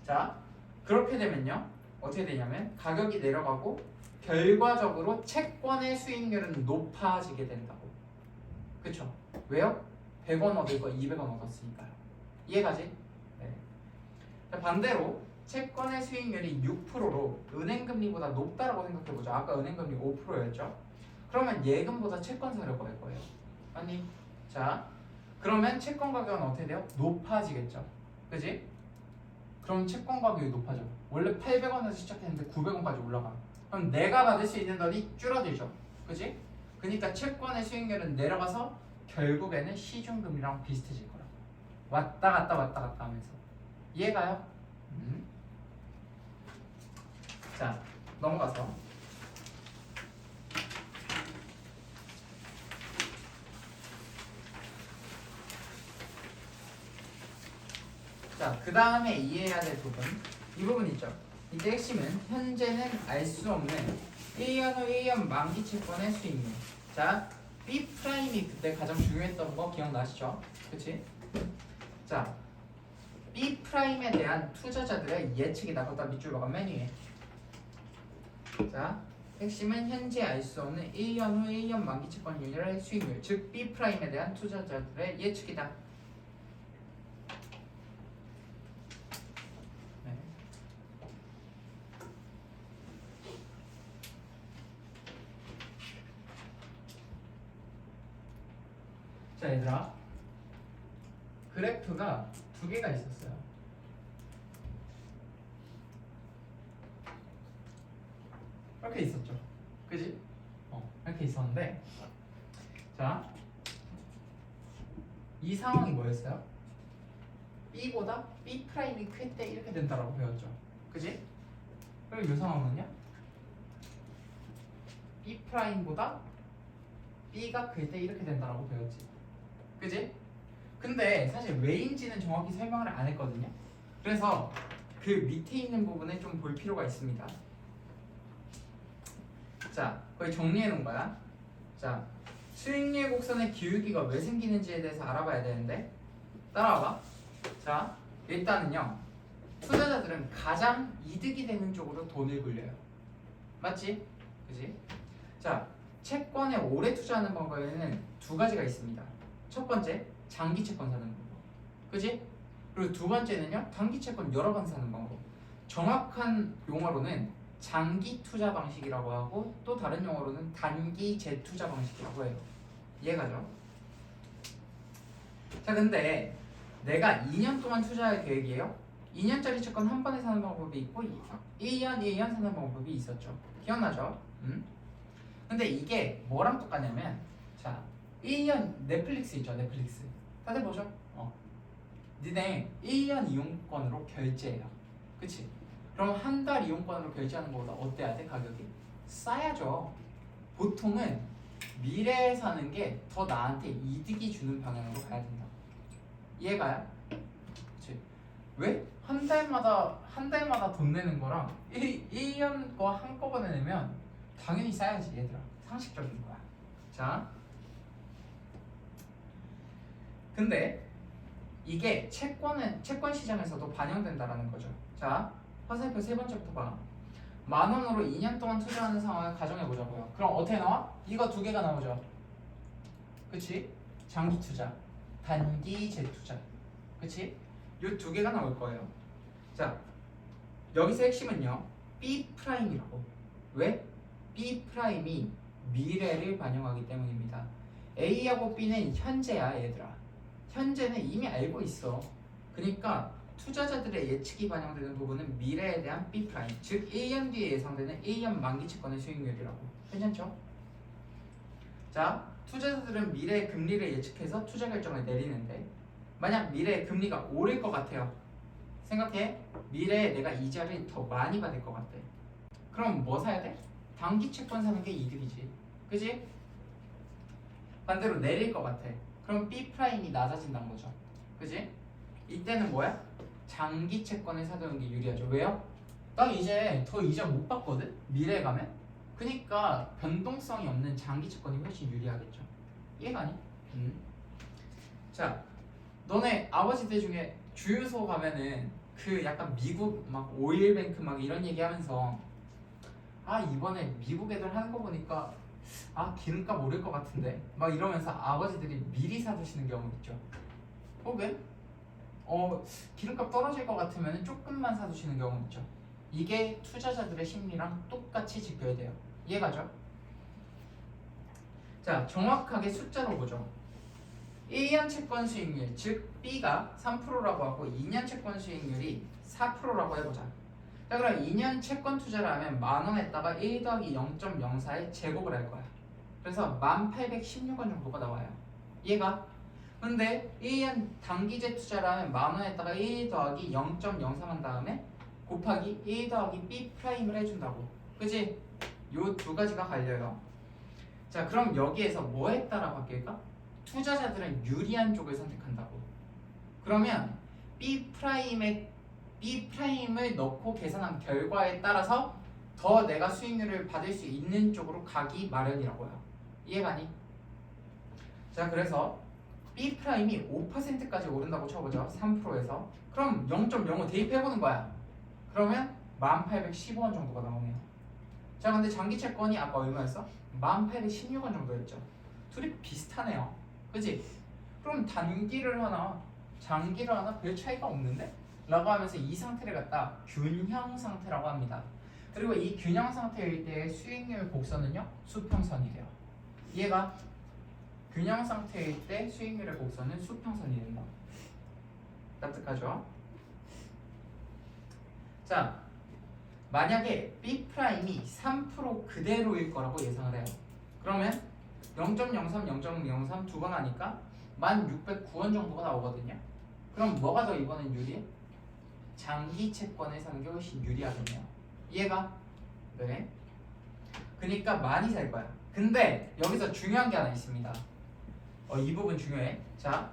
A: 자, 그렇게 되면요. 어떻게 되냐면 가격이 내려가고 결과적으로 채권의 수익률은 높아지게 된다고. 그쵸? 왜요? 100원 얻을 거 200원 얻었으니까요. 이해가지? 네. 자, 반대로 채권의 수익률이 6%로 은행금리보다 높다라고 생각해보죠. 아까 은행금리 5%였죠? 그러면 예금보다 채권 사려고 할 거예요. 아니, 자, 그러면 채권 가격은 어떻게 돼요? 높아지겠죠. 그지? 그럼 채권 가격이 높아져. 원래 800원에서 시작했는데 900원까지 올라가. 그럼 내가 받을 수 있는 돈이 줄어들죠. 그지? 그러니까 채권의 수익률은 내려가서 결국에는 시중금리랑 비슷해질 거라고. 왔다 갔다 하면서. 이해가요? 자, 넘어가서 자, 그 다음에 이해해야 될 부분, 이 부분 있죠. 이제 핵심은 현재는 알 수 없는 A연 후 A연 만기 채권의 수익률. 자, B 프라임이 그때 가장 중요했던 거 기억나시죠? 그치? 자, B 프라임에 대한 투자자들의 예측이다. 거기다 밑줄 박아 맨 위에. 자, 핵심은 현재 알 수 없는 A연 후 A연 만기 채권율의 수익률, 즉 B 프라임에 대한 투자자들의 예측이다. 네. 자, 얘들아, 그래프가 두 개가 있었어요. 이렇게 있었죠. 그지? 이렇게 있었는데, 자, 이 상황이 뭐였어요? B보다 B 프라임이 클 때 이렇게 된다라고 배웠죠. 그지? 그리고 이 상황은요? B 프라임보다 B가 클 때 이렇게 된다라고 배웠지. 그지? 근데 사실 왜인지는 정확히 설명을 안 했거든요. 그래서 그 밑에 있는 부분에 좀 볼 필요가 있습니다. 자, 거기 정리해 놓은 거야. 자, 수익률 곡선의 기울기가 왜 생기는지에 대해서 알아봐야 되는데, 따라와봐. 자, 일단은요, 투자자들은 가장 이득이 되는 쪽으로 돈을 굴려요. 맞지? 그지? 자, 채권에 오래 투자하는 방법에는 두 가지가 있습니다. 첫 번째, 장기 채권 사는 방법. 그지? 그리고 두 번째는요, 단기 채권 여러 번 사는 방법. 정확한 용어로는 장기 투자 방식이라고 하고 또 다른 용어로는 단기 재투자 방식이라고 해요. 이해가죠? 자, 근데 내가 2년 동안 투자할 계획이에요. 2년짜리 채권 한 번에 사는 방법이 있고 1년 사는 방법이 있었죠. 기억나죠? 근데 이게 뭐랑 똑같냐면, 자, 1년 넷플릭스 있죠. 넷플릭스 다들 보죠? 니네 1년 이용권으로 결제해요. 그치? 그럼 한 달 이용권으로 결제하는 것보다 어때야 돼? 가격이 싸야죠. 보통은 미래에 사는 게 더 나한테 이득이 주는 방향으로 가야 된다. 이해가요? 그치? 왜? 한 달마다 돈 내는 거랑 1년 거 한꺼번에 내면 당연히 싸야지 얘들아. 상식적인 거야. 자, 근데 이게 채권 시장에서도 반영된다라는 거죠. 자, 화살표 세 번째부터 봐. 10,000원으로 2년 동안 투자하는 상황을 가정해보자고요. 그럼 어떻게 나와? 이거 두 개가 나오죠. 그치? 장기 투자, 단기 재투자. 그치? 요 두 개가 나올 거예요. 자, 여기서 핵심은요, B'이라고. 왜? B'이 미래를 반영하기 때문입니다. A하고 B는 현재야 얘들아. 현재는 이미 알고 있어. 그러니까 투자자들의 예측이 반영되는 부분은 미래에 대한 B', 즉 1년 뒤에 예상되는 1년 만기 채권의 수익률이라고. 괜찮죠? 자, 투자자들은 미래의 금리를 예측해서 투자 결정을 내리는데, 만약 미래의 금리가 오를 것 같아요. 생각해. 미래에 내가 이자를 더 많이 받을 것 같대. 그럼 뭐 사야 돼? 단기 채권 사는 게 이득이지. 그지? 반대로 내릴 것 같아. 그럼 B'이 낮아진다는 거죠. 그지? 이때는 뭐야? 장기 채권을 사두는 게 유리하죠. 왜요? 나 이제 더 이자 못 받거든? 미래에 가면? 그니까 변동성이 없는 장기 채권이 훨씬 유리하겠죠. 이해가니? 자, 너네 아버지들 중에 주유소 가면은 그 약간 미국 막 오일뱅크 막 이런 얘기하면서, 아 이번에 미국 애들 하는 거 보니까 아 기름값 오를 것 같은데 막 이러면서 아버지들이 미리 사두시는 경우 있죠. 혹은 기름값 떨어질 것 같으면 조금만 사두시는 경우 있죠. 이게 투자자들의 심리랑 똑같이 직결돼요. 이해가죠? 자, 정확하게 숫자로 보죠. 1년 채권 수익률, 즉 B가 3%라고 하고 2년 채권 수익률이 4%라고 해보자. 자, 그럼 2년 채권 투자를 하면 10,000원에다가 1 더하기 0.04에 제곱을 할 거야. 그래서 1816원 정도가 나와요. 이해가? 근데 1년 단기제 투자를 하면 10,000원에다가 1 더하기 0.03한 다음에 곱하기 1 더하기 B'을 해준다고. 그치? 요 두 가지가 갈려요. 자, 그럼 여기에서 뭐에 따라 바뀔까? 투자자들은 유리한 쪽을 선택한다고. 그러면 B'을 넣고 계산한 결과에 따라서 더 내가 수익률을 받을 수 있는 쪽으로 가기 마련이라고요. 이해가니? 자, 그래서 B'이 5%까지 오른다고 쳐보죠. 3%에서. 그럼 0.05 대입해보는 거야. 그러면 1815원 정도가 나오네요. 자, 근데 장기 채권이 아까 얼마였어? 1816원 정도였죠. 둘이 비슷하네요. 그치? 그럼 단기를 하나 장기를 하나 별 차이가 없는데? 라고 하면서 이 상태를 갖다 균형 상태라고 합니다. 그리고 이 균형 상태일 때의 수익률 곡선은요, 수평선이 돼요. 이해가? 균형 상태일 때 수익률의 곡선은 수평선이 된다. 납득하죠? 자, 만약에 B'이 3% 그대로일 거라고 예상을 해요. 그러면 0.03, 0.03 두 번 하니까 1609원 정도가 나오거든요. 그럼 뭐가 더 이번엔 유리해? 장기 채권을 사는 게 훨씬 유리하겠네요. 이해가? 네. 그러니까 많이 살 거야. 근데 여기서 중요한 게 하나 있습니다. 이 부분 중요해. 자,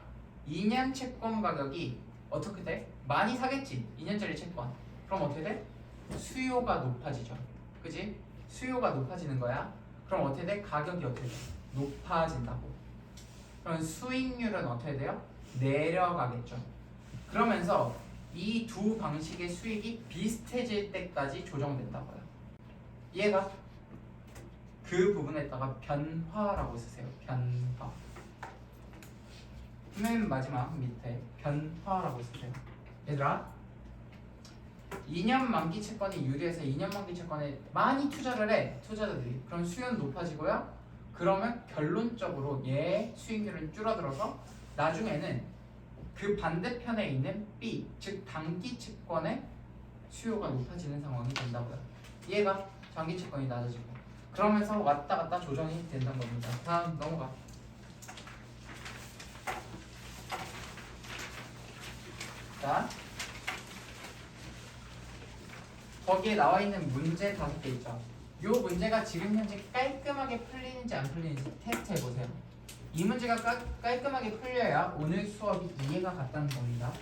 A: 2년 채권 가격이 어떻게 돼? 많이 사겠지. 2년짜리 채권. 그럼 어떻게 돼? 수요가 높아지죠. 그지? 수요가 높아지는 거야. 그럼 어떻게 돼? 가격이 어떻게 돼? 높아진다고. 그럼 수익률은 어떻게 돼요? 내려가겠죠. 그러면서 이 두 방식의 수익이 비슷해질 때까지 조정된다고요. 얘가 그 부분에다가 변화라고 쓰세요. 변화. 맨 마지막 밑에 변화라고 쓰세요. 얘들아, 2년 만기 채권이 유리해서 2년 만기 채권에 많이 투자를 해, 투자자들이. 그럼 수요는 높아지고요. 그러면 결론적으로 얘 수익률은 줄어들어서 나중에는 그 반대편에 있는 B, 즉 단기 채권의 수요가 높아지는 상황이 된다고요. 얘가 장기 채권이 낮아지고, 그러면서 왔다 갔다 조정이 된다는 겁니다. 다음 넘어가. 자, 거기에 나와 있는 문제 5개 있죠. 이 문제가 지금 현재 깔끔하게 풀리는지 안 풀리는지 테스트 해보세요. 이 문제가 깔끔하게 풀려야 오늘 수업이 이해가 갔다는 겁니다.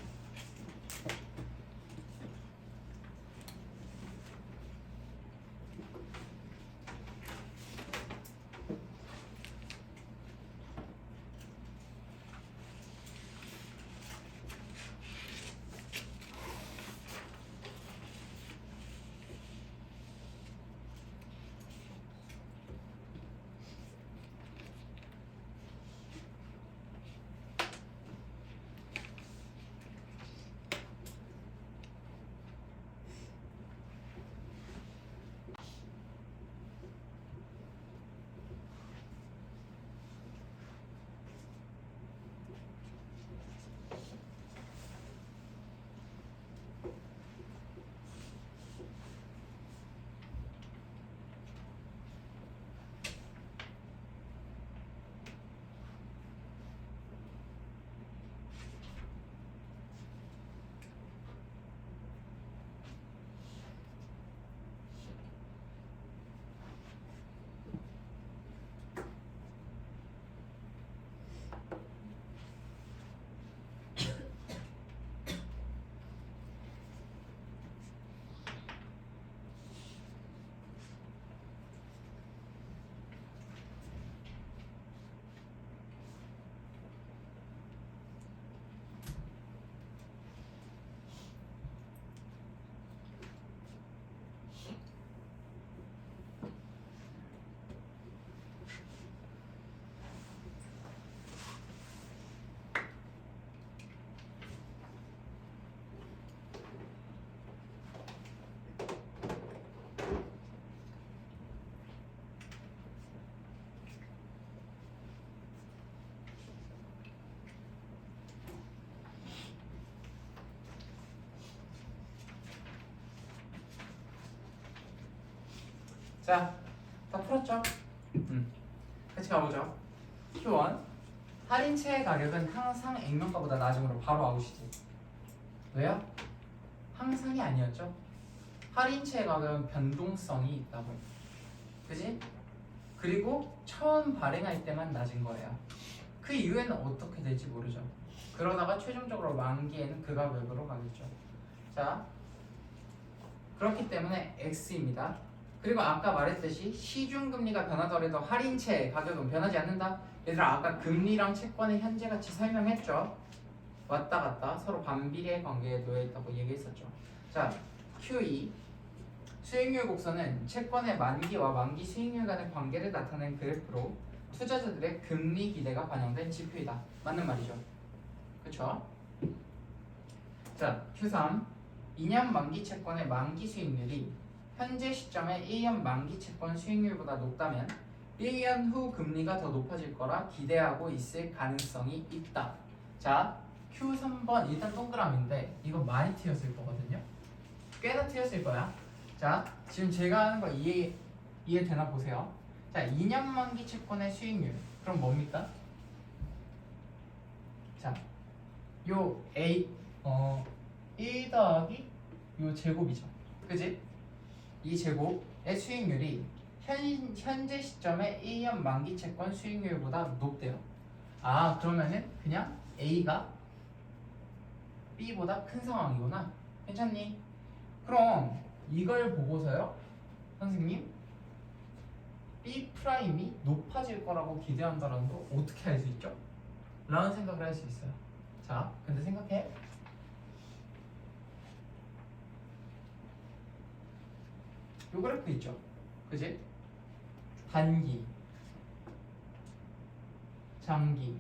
A: 자, 다 풀었죠? 같이 가보죠. Q1. 할인채의 가격은 항상 액면가보다 낮으므로 바로 아웃이지. 왜요? 항상이 아니었죠? 할인채의 가격은 변동성이 있다고. 그지? 그리고 처음 발행할 때만 낮은 거예요. 그 이후에는 어떻게 될지 모르죠. 그러다가 최종적으로 만기에는 그 가격으로 가겠죠. 자, 그렇기 때문에 X입니다. 그리고 아까 말했듯이 시중금리가 변하더라도 할인채 가격은 변하지 않는다. 얘들아, 아까 금리랑 채권의 현재 가치 설명했죠. 왔다 갔다 서로 반비례의 관계에 놓여 있다고 얘기했었죠. 자, Q2. 수익률 곡선은 채권의 만기와 만기 수익률 간의 관계를 나타낸 그래프로 투자자들의 금리 기대가 반영된 지표이다. 맞는 말이죠. 그쵸? 자, Q3. 2년 만기 채권의 만기 수익률이 현재 시점의 1년 만기 채권 수익률보다 높다면 1년 후 금리가 더 높아질 거라 기대하고 있을 가능성이 있다. 자, Q3번 일단 동그라미인데 이거 많이 튀었을 거거든요. 꽤나 튀었을 거야. 자, 지금 제가 하는 거 이해되나 보세요. 자, 2년 만기 채권의 수익률. 그럼 뭡니까? 자, 요 A 1 더하기 요 제곱이죠. 그지? 이 제곱의 수익률이 현재 시점의 1년 만기 채권 수익률보다 높대요. 아, 그러면은 그냥 A가 B보다 큰 상황이구나. 괜찮니? 그럼 이걸 보고서요, 선생님, B 프라임이 높아질 거라고 기대한다는 거 어떻게 알 수 있죠? 라는 생각을 할 수 있어요. 자, 근데 생각해. 요 그래프 있죠, 그지? 단기, 장기.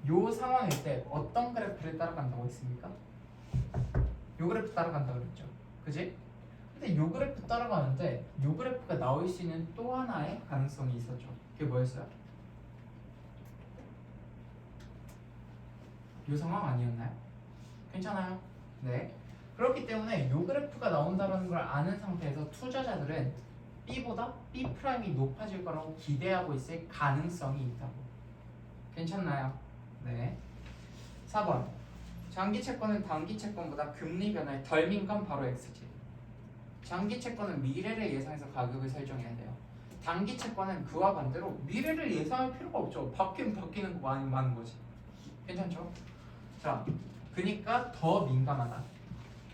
A: 요 상황일 때 어떤 그래프를 따라간다고 했습니까? 요 그래프 따라간다고 그랬죠, 그지? 근데 요 그래프 따라가는데 요 그래프가 나올 수 있는 또 하나의 가능성이 있었죠. 그게 뭐였어요? 요 상황 아니었나요? 괜찮아요? 네. 그렇기 때문에 요 그래프가 나온다는 걸 아는 상태에서 투자자들은 B보다 B'이 높아질 거라고 기대하고 있을 가능성이 있다고. 괜찮나요? 네. 4번. 장기 채권은 단기 채권보다 금리 변화에 덜 민감 바로 X지. 장기 채권은 미래를 예상해서 가격을 설정해야 돼요. 단기 채권은 그와 반대로 미래를 예상할 필요가 없죠. 바뀌는 거 많은 거지. 괜찮죠? 자, 그니까 더 민감하다.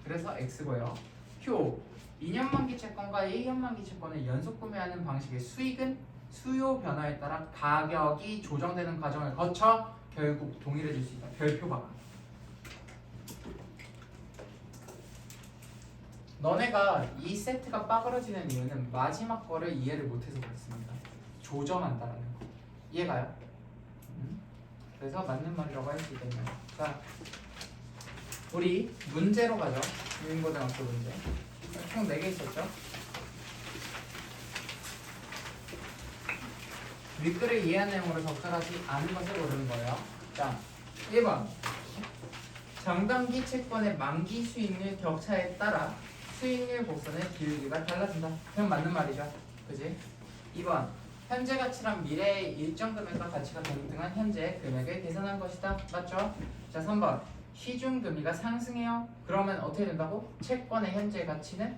A: 그래서 X고요. Q. 2년 만기 채권과 1년 만기 채권을 연속 구매하는 방식의 수익은 수요 변화에 따라 가격이 조정되는 과정을 거쳐 결국 동일해질 수 있다. 별표 박아. 너네가 이 세트가 빠그러지는 이유는 마지막 거를 이해를 못해서 그렇습니다. 조정한다라는 거. 이해가요? 그래서 맞는 말이라고 할 수 있겠네요. 자, 우리 문제로 가죠. 유인고등학교 문제. 총 4개 있었죠? 윗글을 이해한 내용으로 적절하지 않은 것을 고르는 거예요. 자, 1번. 장단기 채권의 만기 수익률 격차에 따라 수익률 곡선의 기울기가 달라진다. 그럼 맞는 말이죠. 그지? 2번. 현재 가치란 미래의 일정 금액과 가치가 동등한 현재의 금액을 계산한 것이다. 맞죠? 자, 3번. 시중 금리가 상승해요. 그러면 어떻게 된다고? 채권의 현재 가치는?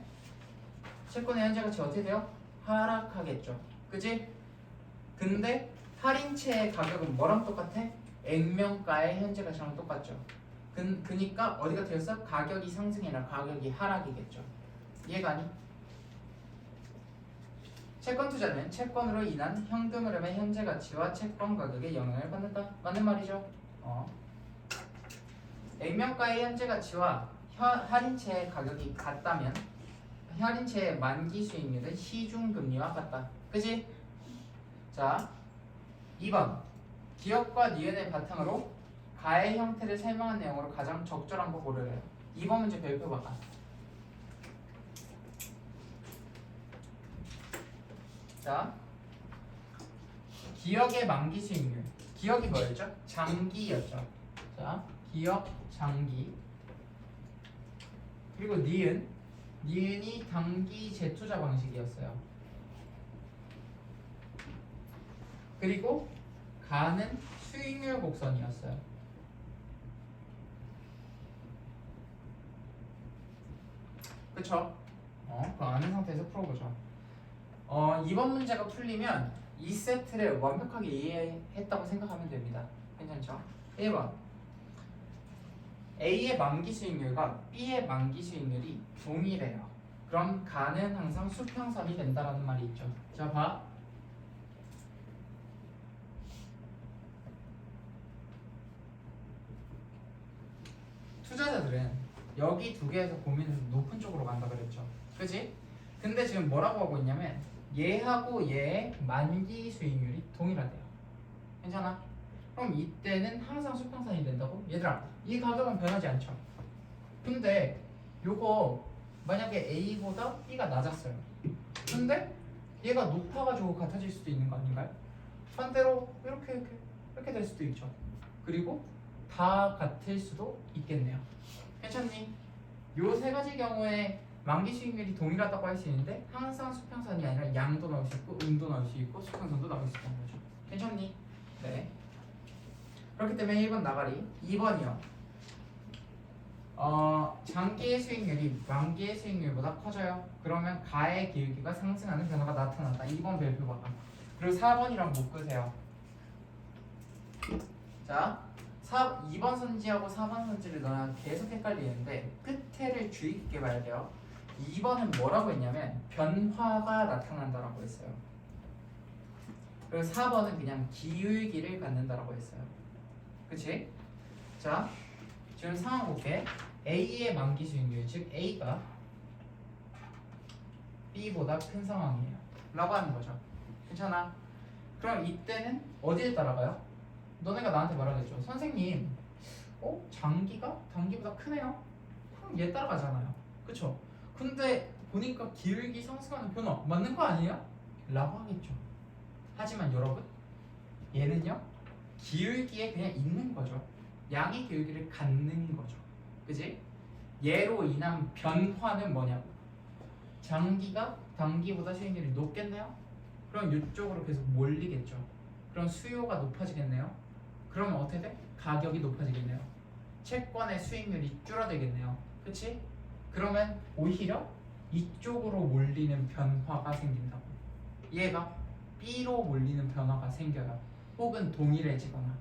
A: 채권의 현재 가치 어떻게 돼요? 하락하겠죠. 그지? 근데 할인채의 가격은 뭐랑 똑같아? 액면가의 현재 가치랑 똑같죠. 그니까 어디가 되었어? 가격이 상승이 아니라 가격이 하락이겠죠. 이해가 아니? 채권 투자는 채권으로 인한 현금 흐름의 현재 가치와 채권 가격에 영향을 받는다. 맞는 말이죠? 액면가의 현재 가치와 할인채의 가격이 같다면 할인채의 만기 수익률은 시중 금리와 같다. 그지? 자, 2번. 기업과 니은의 바탕으로 가의 형태를 설명한 내용으로 가장 적절한 거 고르래요. 2번 문제 별표 봐봐. 자, 기억의 만기 수익률. 기억이 뭐였죠? 장기였죠. 자, 기억 장기. 그리고 니은이 단기 재투자 방식이었어요. 그리고 가는 수익률 곡선이었어요. 그쵸? 그거 아는 상태에서 풀어보죠. 이번 문제가 풀리면 이 세트를 완벽하게 이해했다고 생각하면 됩니다. 괜찮죠? 1번. A의 만기 수익률과 B의 만기 수익률이 동일해요. 그럼 가는 항상 수평선이 된다라는 말이 있죠. 자, 봐. 투자자들은 여기 두 개에서 고민해서 높은 쪽으로 간다 그랬죠. 그지? 근데 지금 뭐라고 하고 있냐면 얘하고 얘의 만기 수익률이 동일하대요. 괜찮아? 그럼 이때는 항상 수평선이 된다고? 얘들아, 이 가격은 변하지 않죠. 근데 요거 만약에 A보다 B가 낮았어요. 근데 얘가 높아가지고 같아질 수도 있는 거 아닌가요? 반대로 이렇게 될 수도 있죠. 그리고 다 같을 수도 있겠네요. 괜찮니? 요 세 가지 경우에 만기 수익률이 동일하다고 할 수 있는데 항상 수평선이 아니라 양도 나올 수 있고 음도 나올 수 있고 수평선도 나올 수 있다는 거죠. 괜찮니? 네. 그렇기 때문에 1번 나가리. 2번이요. 장기의 수익률이 만기의 수익률보다 커져요. 그러면 가의 기울기가 상승하는 변화가 나타난다. 2번 별표 봐봐. 그리고 4번이랑 묶으세요. 자, 2번 선지하고 4번 선지를 넣으면 계속 헷갈리는데 끝에를 주의 깊게 봐야 돼요. 2번은 뭐라고 했냐면 변화가 나타난다라고 했어요. 그리고 4번은 그냥 기울기를 갖는다라고 했어요. 그치? 자, 지금 상황 볼게. A의 만기 수익률, 즉 A가 B보다 큰 상황이에요 라고 하는 거죠. 괜찮아? 그럼 이때는 어디에 따라가요? 너네가 나한테 말하겠죠. 선생님 장기가 단기보다 크네요. 그럼 얘 따라가잖아요. 그쵸? 근데 보니까 기울기 상승하는 변화 맞는 거 아니에요? 라고 하겠죠. 하지만 여러분 얘는요 기울기에 그냥 있는 거죠. 양의 기울기를 갖는 거죠. 그지? 얘로 인한 변화는 뭐냐고. 장기가 단기보다 수익률이 높겠네요. 그럼 이쪽으로 계속 몰리겠죠. 그럼 수요가 높아지겠네요. 그러면 어떻게 돼? 가격이 높아지겠네요. 채권의 수익률이 줄어들겠네요. 그치? 그러면 오히려 이쪽으로 몰리는 변화가 생긴다고. 얘가 B로 몰리는 변화가 생겨요. 혹은 동일해지거나.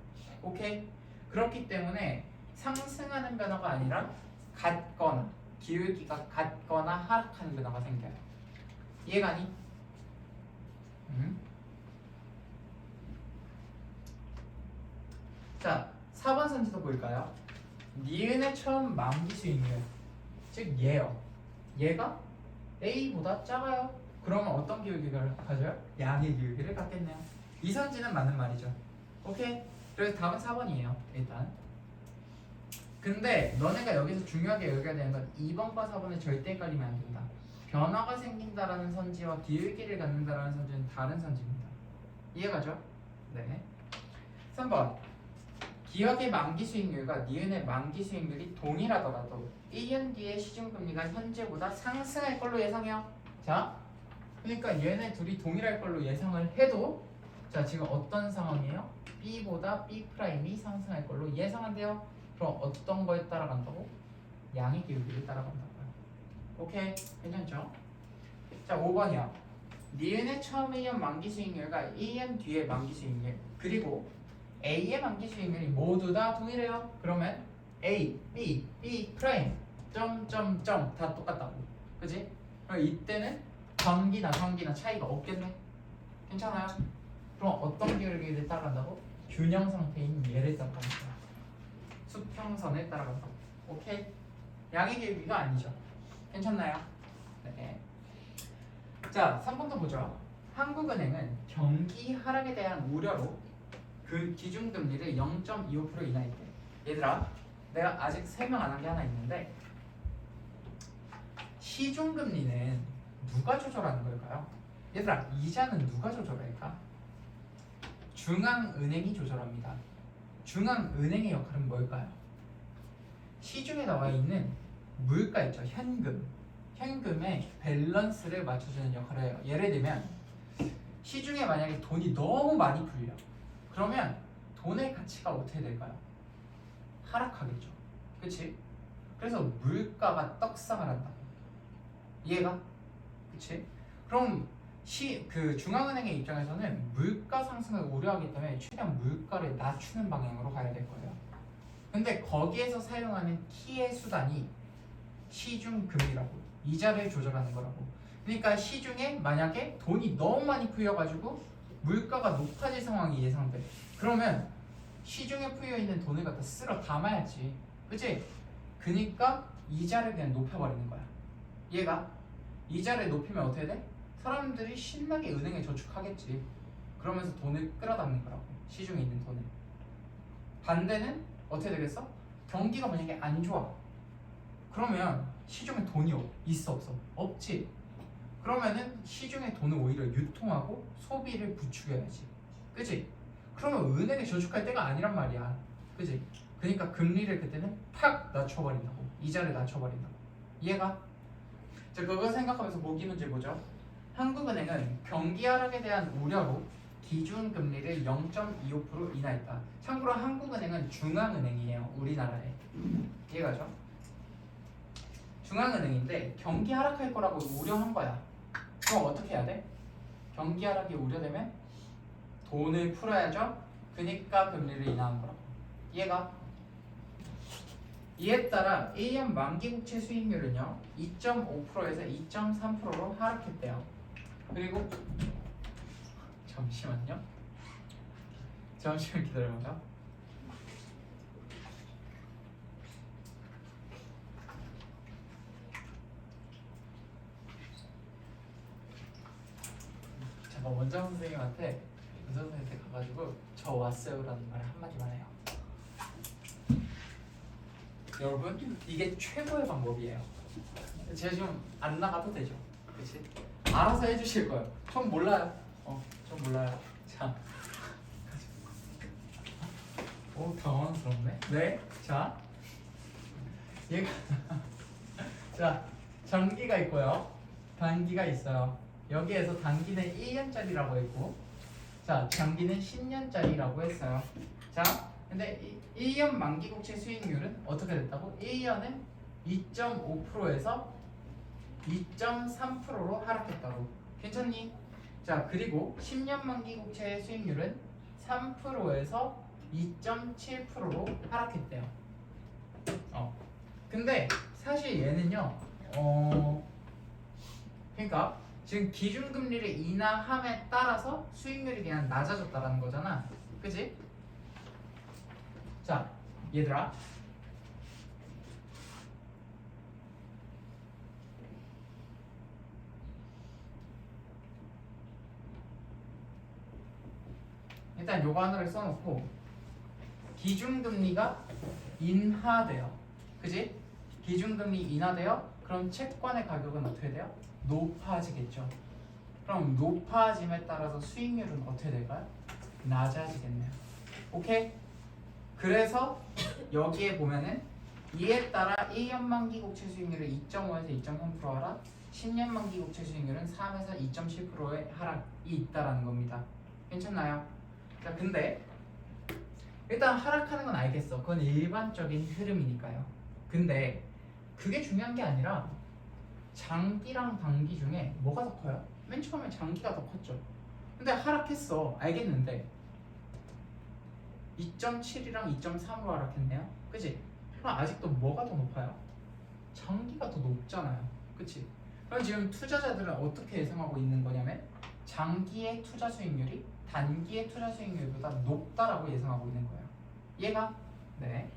A: 오케이? 그렇기 때문에 상승하는 변화가 아니라 같거나 기울기가 같거나 하락하는 변화가 생겨요. 이해가니? 자, 4번 선지도 볼까요? 니은의 처음 만기 수익률, 즉 얘요. 얘가 A보다 작아요. 그러면 어떤 기울기를 가져요? 양의 기울기를 갖겠네요. 이 선지는 맞는 말이죠. 오케이? 그래서 답은 4번이에요. 일단. 근데 너네가 여기서 중요하게 여겨야 되는 건 2번과 4번을 절대 헷갈리면 안 된다. 변화가 생긴다라는 선지와 기울기를 갖는다라는 선지는 다른 선지입니다. 이해가죠? 네. 3번. 기업의 만기 수익률과 니은의 만기 수익률이 동일하더라도 1년 뒤에 시중금리가 현재보다 상승할 걸로 예상해요. 자, 그러니까 얘네 둘이 동일할 걸로 예상을 해도 자 지금 어떤 상황이에요? B보다 B'이 상승할 걸로 예상한대요. 그럼 어떤 거에 따라간다고? 양의 기울기를 따라간다고요. 오케이? 괜찮죠? 자 5번이요. 니은의 처음 1년 만기 수익률과 1년 뒤의 만기 수익률 그리고 A의 만기 수익률이 모두 다 동일해요. 그러면 A, B, B 프라임 점점점 다 똑같다고. 그지? 그럼 이때는 단기나 장기나 차이가 없겠네. 괜찮아요? 그럼 어떤 기울기를 따라간다고? 균형 상태인 얘를 따라간다. 수평선을 따라간다. 오케이? 양의 기울기가 아니죠. 괜찮나요? 네. 자, 3번도 보죠. 한국은행은 경기 하락에 대한 우려로 그 기준금리를 0.25% 인하했대. 얘들아, 내가 아직 설명 안 한 게 하나 있는데 시중금리는 누가 조절하는 걸까요? 얘들아, 이자는 누가 조절할까? 중앙은행이 조절합니다. 중앙은행의 역할은 뭘까요? 시중에 나와 있는 물가 있죠, 현금. 현금의 밸런스를 맞춰주는 역할을 해요. 예를 들면 시중에 만약에 돈이 너무 많이 풀려. 그러면 돈의 가치가 어떻게 될까요? 하락하겠죠. 그치? 그래서 물가가 떡상을 한다. 이해가? 그치? 그럼 그 중앙은행의 입장에서는 물가 상승을 우려하기 때문에 최대한 물가를 낮추는 방향으로 가야 될 거예요. 근데 거기에서 사용하는 키의 수단이 시중금리라고, 이자를 조절하는 거라고. 그러니까 시중에 만약에 돈이 너무 많이 풀려가지고 물가가 높아질 상황이 예상돼. 그러면 시중에 풀려있는 돈을 갖다 쓸어 담아야지. 그치? 그니까 이자를 그냥 높여버리는 거야. 얘가 이자를 높이면 어떻게 돼? 사람들이 신나게 은행에 저축하겠지. 그러면서 돈을 끌어담는 거라고. 시중에 있는 돈을. 반대는 어떻게 되겠어? 경기가 만약에 안 좋아. 그러면 시중에 돈이 있어 없어? 없지. 그러면은 시중에 돈을 오히려 유통하고 소비를 부추겨야지. 그치? 그러면 은행에 저축할 때가 아니란 말이야. 그치? 그러니까 금리를 그때는 팍 낮춰버린다고. 이자를 낮춰버린다고. 이해가? 자, 그거 생각하면서 모기 문제 보죠. 한국은행은 경기 하락에 대한 우려로 기준금리를 0.25% 인하했다. 참고로 한국은행은 중앙은행이에요. 우리나라에. 이해가죠? 중앙은행인데 경기 하락할 거라고 우려한 거야. 그럼 어떻게 해야 돼? 경기 하락이 우려되면 돈을 풀어야죠. 그니까 금리를 인하한 거라고. 이해가? 이에 따라 1년 만기 국채 수익률은요 2.5%에서 2.3%로 하락했대요. 그리고 잠시만 기다려보자. 원장 선생님한테 가가지고 저 왔어요라는 말을 한마디만 해요. 여러분 이게 최고의 방법이에요. 제가 지금 안 나가도 되죠, 그렇지? 알아서 해주실 거예요. 전 몰라요. 전 몰라요. 자, 오 당황스럽네. 네, 자, 얘가 자 장기가 있고요, 단기가 있어요. 여기에서 단기는 1년짜리라고 했고, 자 장기는 10년짜리라고 했어요. 자, 근데 1년 만기국채 수익률은 어떻게 됐다고? 1년은 2.5%에서 2.3%로 하락했다고. 괜찮니? 자, 그리고 10년 만기국채 수익률은 3%에서 2.7%로 하락했대요. 근데 사실 얘는요, 그러니까 지금 기준금리를 인하함에 따라서 수익률이 그냥 낮아졌다라는 거잖아, 그지? 자, 얘들아, 일단 요거 하나를 써놓고 기준금리가 인하돼요, 그지? 기준금리 인하돼요? 그럼 채권의 가격은 어떻게 돼요? 높아지겠죠. 그럼 높아짐에 따라서 수익률은 어떻게 될까요? 낮아지겠네요. 오케이? 그래서 여기에 보면은 이에 따라 1년 만기 국채 수익률을 2.5에서 2.3% 하락, 10년 만기 국채 수익률은 3에서 2.7%의 하락이 있다라는 겁니다. 괜찮나요? 자, 근데 일단 하락하는 건 알겠어. 그건 일반적인 흐름이니까요. 근데 그게 중요한 게 아니라 장기랑 단기 중에 뭐가 더 커요? 맨 처음에 장기가 더 컸죠. 근데 하락했어. 알겠는데 2.7이랑 2.3으로 하락했네요. 그치? 그럼 아직도 뭐가 더 높아요? 장기가 더 높잖아요. 그치? 그럼 지금 투자자들은 어떻게 예상하고 있는 거냐면 장기의 투자 수익률이 단기의 투자 수익률보다 높다라고 예상하고 있는 거예요. 이해가? 네.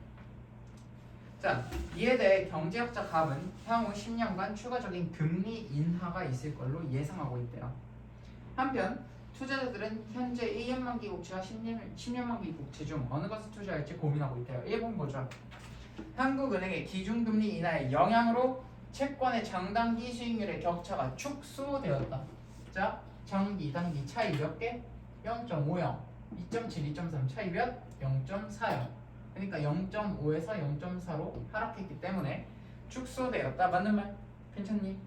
A: 자, 이에 대해 경제학자 갑은 향후 10년간 추가적인 금리 인하가 있을 걸로 예상하고 있대요. 한편 투자자들은 현재 1년 만기 국채와 10년 만기 국채 중 어느 것을 투자할지 고민하고 있대요. 1번 보죠. 한국은행의 기준금리 인하의 영향으로 채권의 장단기 수익률의 격차가 축소되었다. 자, 장기, 단기 차이 몇 개? 0.50, 2.7, 2.3 차이 몇? 0.40. 그러니까 0.5에서 0.4로 하락했기 때문에 축소되었다. 맞는 말? 괜찮니?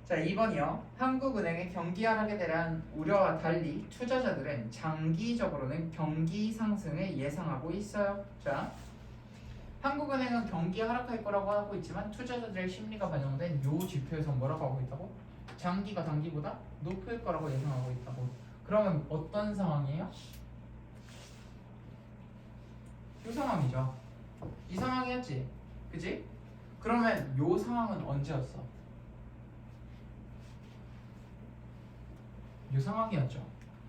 A: 자, 2번이요. 한국은행의 경기 하락에 대한 우려와 달리 투자자들은 장기적으로는 경기 상승을 예상하고 있어요. 자, 한국은행은 경기 하락할 거라고 하고 있지만 투자자들의 심리가 반영된 요 지표에서 뭐라고 하고 있다고? 장기가 단기보다 높을 거라고 예상하고 있다고. 그러면 어떤 상황이에요? 이 상황이죠. 이 상황이었지, 그지? 그러면 요 상황은 언제였어? 요 상황이었죠,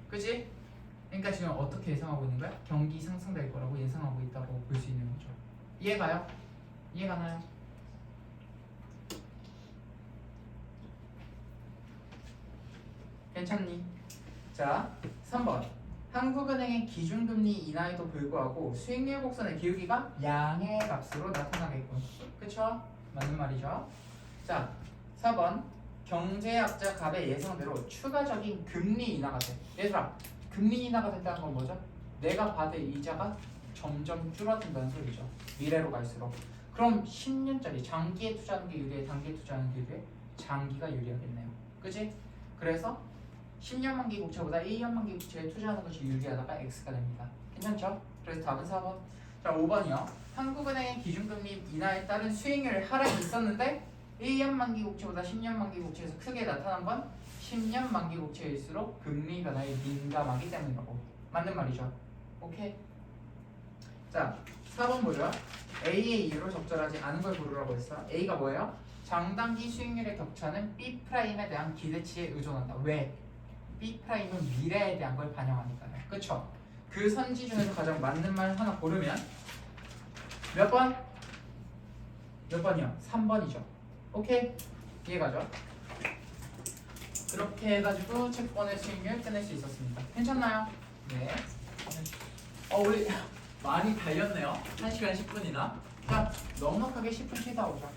A: 그지? 그러니까 지금 어떻게 예상하고 있는 거야? 경기 상승될 거라고 예상하고 있다고 볼 수 있는 거죠. 이해가요? 이해가나요? 괜찮니? 자, 3번. 한국은행의 기준금리 인하에도 불구하고 수익률 곡선의 기울기가 양의 값으로 나타나겠군. 그쵸? 맞는 말이죠. 자, 4번. 경제학자 갑의 예상대로 추가적인 금리 인하가 돼. 얘들아, 금리 인하가 된다는 건 뭐죠? 내가 받을 이자가 점점 줄어든다는 소리죠. 미래로 갈수록. 그럼 10년짜리 장기에 투자하는 게 유리해, 단기에 투자하는 게 유리해? 장기가 유리하겠네요. 그치? 그래서 10년 만기 국채보다 1년 만기 국채에 투자하는 것이 유리하다가 X가 됩니다. 괜찮죠? 그래서 답은 4번. 자, 5번이요. 한국은행의 기준금리 인하에 따른 수익률 하락이 있었는데 1년 만기 국채보다 10년 만기 국채에서 크게 나타난 건 10년 만기 국채일수록 금리 변화에 민감하기 때문이라고. 맞는 말이죠. 오케이? 자, 4번 보죠. A의 이유로 적절하지 않은 걸 고르라고 했어. A가 뭐예요? 장단기 수익률의 격차는 B'에 대한 기대치에 의존한다. 왜? B'은 미래에 대한 걸 반영하니까요. 그쵸? 그 선지 중에서 가장 맞는 말 하나 고르면 몇 번? 몇 번이요? 3번이죠. 오케이? 이해가죠? 그렇게 해가지고 채권의 수익률 끝낼 수 있었습니다. 괜찮나요? 네. 우리 많이 달렸네요. 1시간 10분이나. 자, 넉넉하게 10분 쉬다 오자.